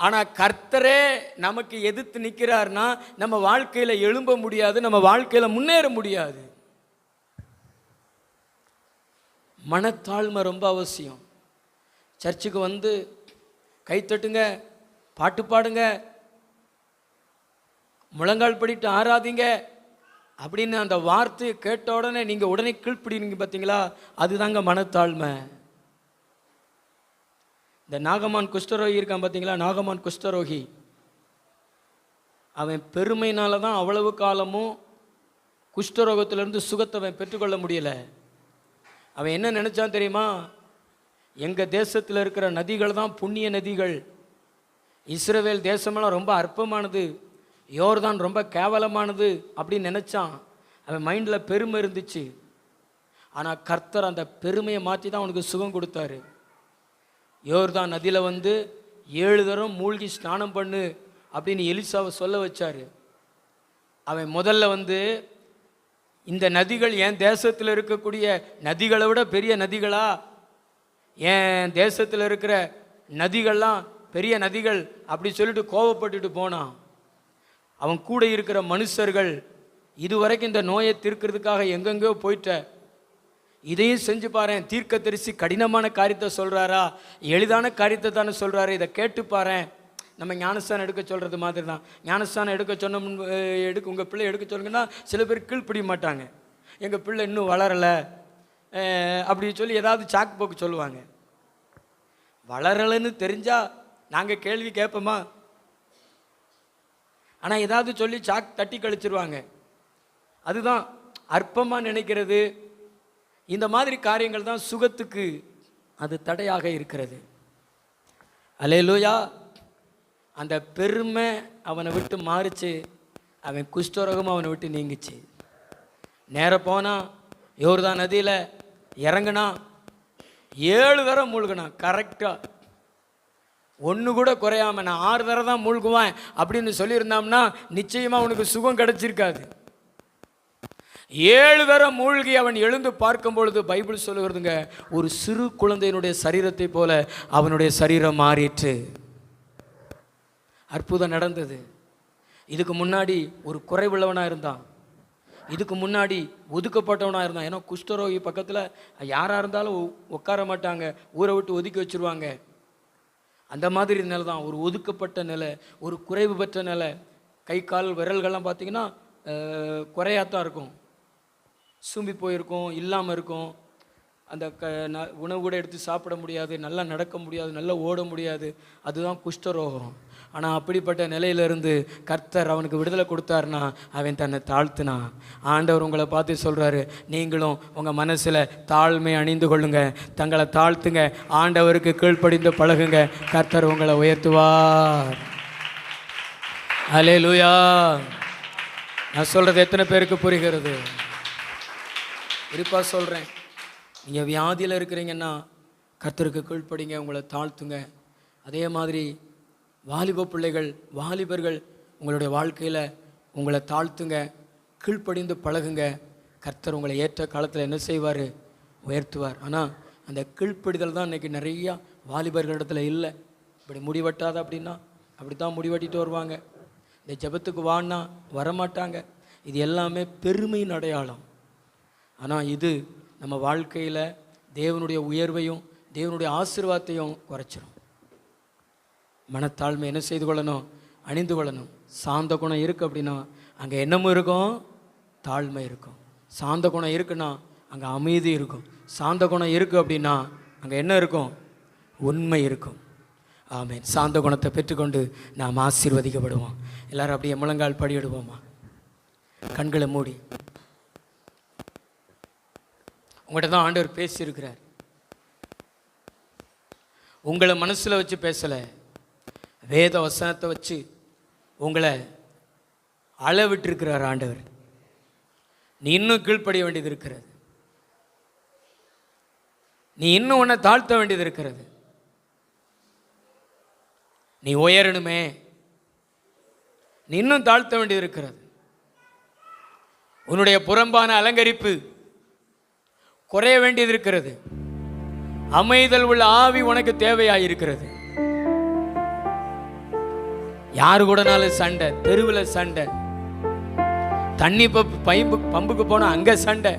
S2: ஆனால் கர்த்தரே நமக்கு எதிர்த்து நிற்கிறார்னா நம்ம வாழ்க்கையில் எழும்ப முடியாது, நம்ம வாழ்க்கையில் முன்னேற முடியாது. மனத்தாழ்மை ரொம்ப அவசியம். சர்ச்சுக்கு வந்து கைத்தட்டுங்க, பாட்டு பாடுங்க, முழங்கால் படிட்டு ஆராதிங்க அப்படின்னு அந்த வார்த்தையை கேட்ட உடனே நீங்கள் உடனே கீழ்ப்பிடிங்க பார்த்தீங்களா, அதுதாங்க மனத்தாழ்மை. இந்த நாகமான் குஷ்டரோகி இருக்கான் பார்த்தீங்களா, நாகமான் குஷ்டரோகி, அவன் பெருமையினால தான் அவ்வளவு காலமும் குஷ்டரோகத்திலிருந்து சுகத்தை அவன் பெற்றுக்கொள்ள முடியலை. அவன் என்ன நினச்சான் தெரியுமா, எங்கள் தேசத்தில் இருக்கிற நதிகள் தான் புண்ணிய நதிகள், இஸ்ரவேல் தேசமெல்லாம் ரொம்ப அற்பமானது, யோர்தான் ரொம்ப கேவலமானது அப்படின்னு நினச்சான். அவன் மைண்டில் பெருமை இருந்துச்சு. ஆனால் கர்த்தர் அந்த பெருமையை மாற்றி தான் அவனுக்கு சுகம் கொடுத்தாரு. யோர்தான் நதியில் 7 தரம் மூழ்கி ஸ்நானம் பண்ணு அப்படின்னு எலிசாவை சொல்ல வச்சார். அவன் முதல்ல இந்த நதிகள் என் தேசத்தில் இருக்கக்கூடிய நதிகளை விட பெரிய நதிகளா, என் தேசத்தில் இருக்கிற நதிகள்லாம் பெரிய நதிகள் அப்படி சொல்லிட்டு கோவப்பட்டுட்டு போனான். அவன் கூட இருக்கிற மனுஷர்கள் இதுவரைக்கும் இந்த நோயை தீர்க்கிறதுக்காக எங்கெங்கேயோ போயிட்ட, இதையும் செஞ்சு பாரு, தீர்க்கதரிசி கடினமான காரியத்தை சொல்கிறாரா, எளிதான காரியத்தை தானே சொல்கிறாரு, இதை கேட்டு பாரு. நம்ம ஞானஸ்தானம் எடுக்க சொல்கிறது மாதிரி தான். ஞானஸ்தானம் எடுக்க சொன்ன உங்கள் பிள்ளை எடுக்க சொல்லுங்கன்னா சில பேர் கீழ்ப்பிடிக்க மாட்டாங்க. எங்கள் பிள்ளை இன்னும் வளரலை அப்படி சொல்லி ஏதாவது சாக்கு போக்கு சொல்லுவாங்க. வளரலைன்னு தெரிஞ்சால் நாங்கள் கேள்வி கேட்போமா? ஆனால் ஏதாவது சொல்லி சாக் தட்டி கழிச்சிருவாங்க. அதுதான் அற்பமாக நினைக்கிறது. இந்த மாதிரி காரியங்கள் தான் சுகத்துக்கு அது தடையாக இருக்கிறது. அல்லேலூயா. அந்த பெருமை அவனை விட்டு மாறிச்சு. அவன் குஷ்டரோகம் அவனை விட்டு நீங்கிச்சு. நேர போனான், யோர்தான் நதியில் இறங்கினா, 7 தரம் மூழ்கினான். கரெக்டாக ஒன்று கூட குறையாம. நான் 6 தரம் தான் மூழ்குவேன் அப்படின்னு சொல்லியிருந்தோம்னா நிச்சயமாக அவனுக்கு சுகம் கிடைச்சிருக்காது. 7 தரம் மூழ்கி அவன் எழுந்து பார்க்கும் பொழுது பைபிள் சொல்லுகிறதுங்க, ஒரு சிறு குழந்தையினுடைய சரீரத்தை போல அவனுடைய சரீரம் மாறிற்று. அற்புதம் நடந்தது. இதுக்கு முன்னாடி ஒரு குறைவுள்ளவனாக இருந்தான், இதுக்கு முன்னாடி ஒதுக்கப்பட்டவனாக இருந்தான். ஏன்னா குஷ்டரோகி பக்கத்தில் யாராக இருந்தாலும் உட்கார மாட்டாங்க, ஊரை விட்டு ஒதுக்கி வச்சுருவாங்க. அந்த மாதிரி நிலை தான், ஒரு ஒதுக்கப்பட்ட நிலை, ஒரு குறைவு பெற்ற நிலை. கை கால் விரல்கள்லாம் பார்த்திங்கன்னா குறையாத்தான் இருக்கும், சூம்பி போயிருக்கும், இல்லாமல் இருக்கும். அந்த உணவு கூட எடுத்து சாப்பிட முடியாது, நல்லா நடக்க முடியாது, நல்லா ஓட முடியாது. அதுதான் குஷ்டரோகம். ஆனால் அப்படிப்பட்ட நிலையிலிருந்து கர்த்தர் அவனுக்கு விடுதலை கொடுத்தாருனா அவன் தன்னை தாழ்த்தினான். ஆண்டவர் உங்களை பார்த்து சொல்கிறாரு, நீங்களும் உங்கள் மனசில் தாழ்மை அணிந்து கொள்ளுங்க, தங்களை தாழ்த்துங்க, ஆண்டவருக்கு கீழ்ப்படிந்து பழகுங்க, கர்த்தர் உங்களை உயர்த்துவார். அல்லேலூயா. நான் சொல்கிறது எத்தனை பேருக்கு புரிகிறது? குறிப்பாக சொல்கிறேன், நீங்கள் வியாதியில் இருக்கிறீங்கன்னா கர்த்தருக்கு கீழ்ப்படிங்க, உங்களை தாழ்த்துங்க. அதே மாதிரி வாலிப பிள்ளைகள், வாலிபர்கள் உங்களுடைய வாழ்க்கையில் உங்களை தாழ்த்துங்க, கீழ்ப்படிந்து பழகுங்க. கர்த்தர் உங்களை ஏற்ற காலத்தில் என்ன செய்வார்? உயர்த்துவார். ஆனால் அந்த கீழ்ப்படிதல் தான் இன்றைக்கி நிறையா வாலிபர்களிடத்தில் இல்லை. இப்படி முடிவெட்டாத அப்படின்னா அப்படி தான் முடிவெட்டிட்டு வருவாங்க. இந்த ஜெபத்துக்கு வான்னா வரமாட்டாங்க. இது எல்லாமே பெருமையின் அடையாளம். ஆனால் இது நம்ம வாழ்க்கையில் தேவனுடைய உயர்வையும் தேவனுடைய ஆசீர்வாதத்தையும் குறைச்சிடும். மனத்தாழ்மை என்ன செய்து கொள்ளணும்? அணிந்து கொள்ளணும். சாந்த குணம் இருக்குது அப்படின்னா அங்கே என்னமும் இருக்கும், தாழ்மை இருக்கும். சாந்த குணம் இருக்குன்னா அங்கே அமைதி இருக்கும். சாந்த குணம் இருக்குது அப்படின்னா அங்கே என்ன இருக்கும்? உண்மை இருக்கும். ஆமென். சாந்த குணத்தை பெற்றுக்கொண்டு நாம் ஆசீர்வதிக்கப்படுவோம். எல்லாரும் அப்படியே முழங்கால் படியிடுவோமா? கண்களை மூடி. உங்கள்கிட்ட தான் ஆண்டவர் பேசியிருக்கிறார். உங்களை மனசில் வச்சு பேசலை, வேத வசனத்தை வச்சு உங்களை அளவிட்டிருக்கிறார் ஆண்டவர். நீ இன்னும் கீழ்ப்படிய வேண்டியது இருக்கிறது, நீ இன்னும் உன்னை தாழ்த்த வேண்டியது இருக்கிறது. நீ உயரணுமே, நீ இன்னும் தாழ்த்த வேண்டியது இருக்கிறது. உன்னுடைய புறம்பான அலங்கரிப்பு குறைய வேண்டியது இருக்கிறது. அமைதல் உள்ள ஆவி உனக்கு தேவையாயிருக்கிறது. யாரு கூடனாலும் சண்டை, தெருவில் சண்டை, தண்ணி பம்புக்கு போனா அங்க சண்டை.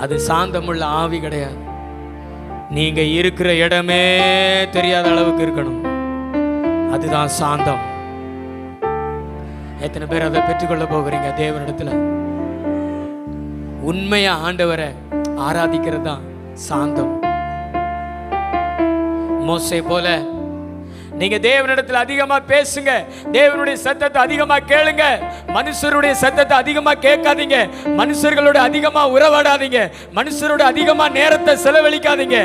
S2: அது சாந்தமுள்ள ஆவி கிடையாது. நீங்க இருக்கிற இடமே தெரியாத அளவுக்கு இருக்கணும். அதுதான் சாந்தம். எத்தனை பேர் அதை பெற்றுக்கொள்ள போகிறீங்க தேவனிடத்துல? உண்மையா ஆண்டவரை ஆராதிக்கிறது தான் சாந்தம். மோசே போல நீங்க தேவனிடத்துல அதிகமா பேசுங்க, தேவனுடைய சத்தத்தை அதிகமா கேளுங்க, மனுஷருடைய சத்தத்தை அதிகமா கேட்காதீங்க, மனுஷர்களோட அதிகமா உறவாடாதீங்க, மனுஷரோட அதிகமா நேரத்தை செலவழிக்காதீங்க.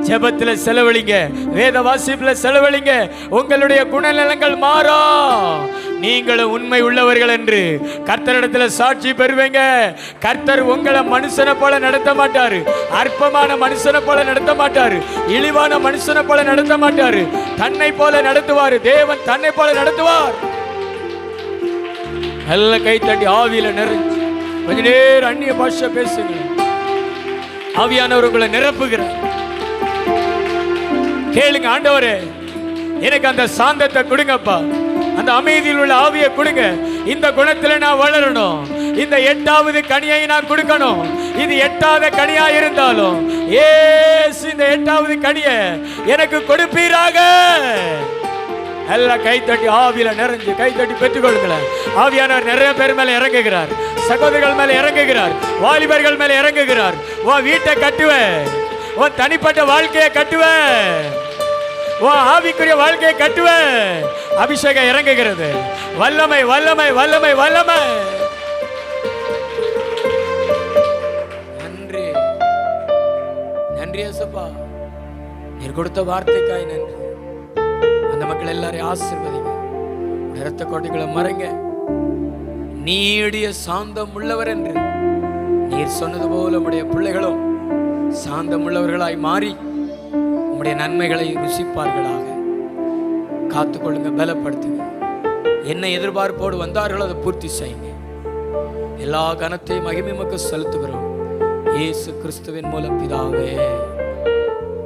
S2: ஜெபத்துல செலவழிங்க, வேத வாசிப்புல செலவழிங்க. உங்களுடைய குணநலங்கள் மாறும். நீங்களும் உண்மை உள்ளவர்கள் என்று கர்த்தரிடத்துல சாட்சி பெறுவீங்க. கர்த்தர் உங்களை மனுஷனை போல நடத்த மாட்டாரு, அற்பமான மனுஷனை போல நடத்த மாட்டாரு, இழிவான மனுஷனை போல நடத்த மாட்டாரு. தன்னை போல நடத்துவாரு. தேவன் தன்னை போல நடத்துவார். நல்ல கை தட்டி ஆவியில நிறைஞ்சு கொஞ்ச நேரம் அந்நிய பாஷை பேசுங்க. ஆவியானவர் உங்களை நிரப்புகிறார். கேளுங்க, ஆண்டவரே எனக்கு அந்த சாந்தத்தை கொடுங்கப்பா, அந்த அமைதியில் உள்ள ஆவியை கொடுங்க. இந்த குணத்துல நான் வளரணும். இந்த 8வது கனியை நான் கொடுக்கணும். இது 8வது கனியா இருந்தாலும் ஏசு இந்த 8வது கனியை எனக்கு கொடுப்பீராக. எல்லாம் கைத்தட்டி ஆவியில நிறைஞ்சு கைத்தட்டி பெற்றுக்கொள்ளுங்களேன். ஆவியானவர் நிறைய பேர் மேல இறங்குகிறார், சகோதரர்கள் மேல இறங்குகிறார், வாலிபர்கள் மேல இறங்குகிறார். உன் வீட்டை கட்டுவேன், உன் தனிப்பட்ட வாழ்க்கையை கட்டுவேன், உன் ஆவிக்குரிய வாழ்க்கையை கட்டுவேன். அபிஷேகம் இறங்குகிறது. வல்லமை வல்லமை வல்லமை வல்லமை. நன்றி நன்றி ஏசப்பா, நீர் கொடுத்த வார்த்தைக்காய் நன்றி. அந்த மக்கள் எல்லாரையும் ஆசீர்வதிங்க, இரத்த கோட்டைகளை மறைங்க. நீடிய சாந்தம் உள்ளவர் என்று நீர் சொன்னது போல உம்முடைய பிள்ளைகளும் சாந்தம் உள்ளவர்களாய் மாறி உம்முடைய நன்மைகளை ருசிப்பார்களாக. காத்துக்கொள்ளுங்க, பலப்படுத்துங்க. என்ன எதிர்பார்ப்போடு வந்தார்களோ அதை பூர்த்தி செய்யுங்க. எல்லா கனத்தையும் மகிமை மக்கள் செலுத்துகிறோம் இயேசு கிறிஸ்துவின் மூலம் பிதாவே.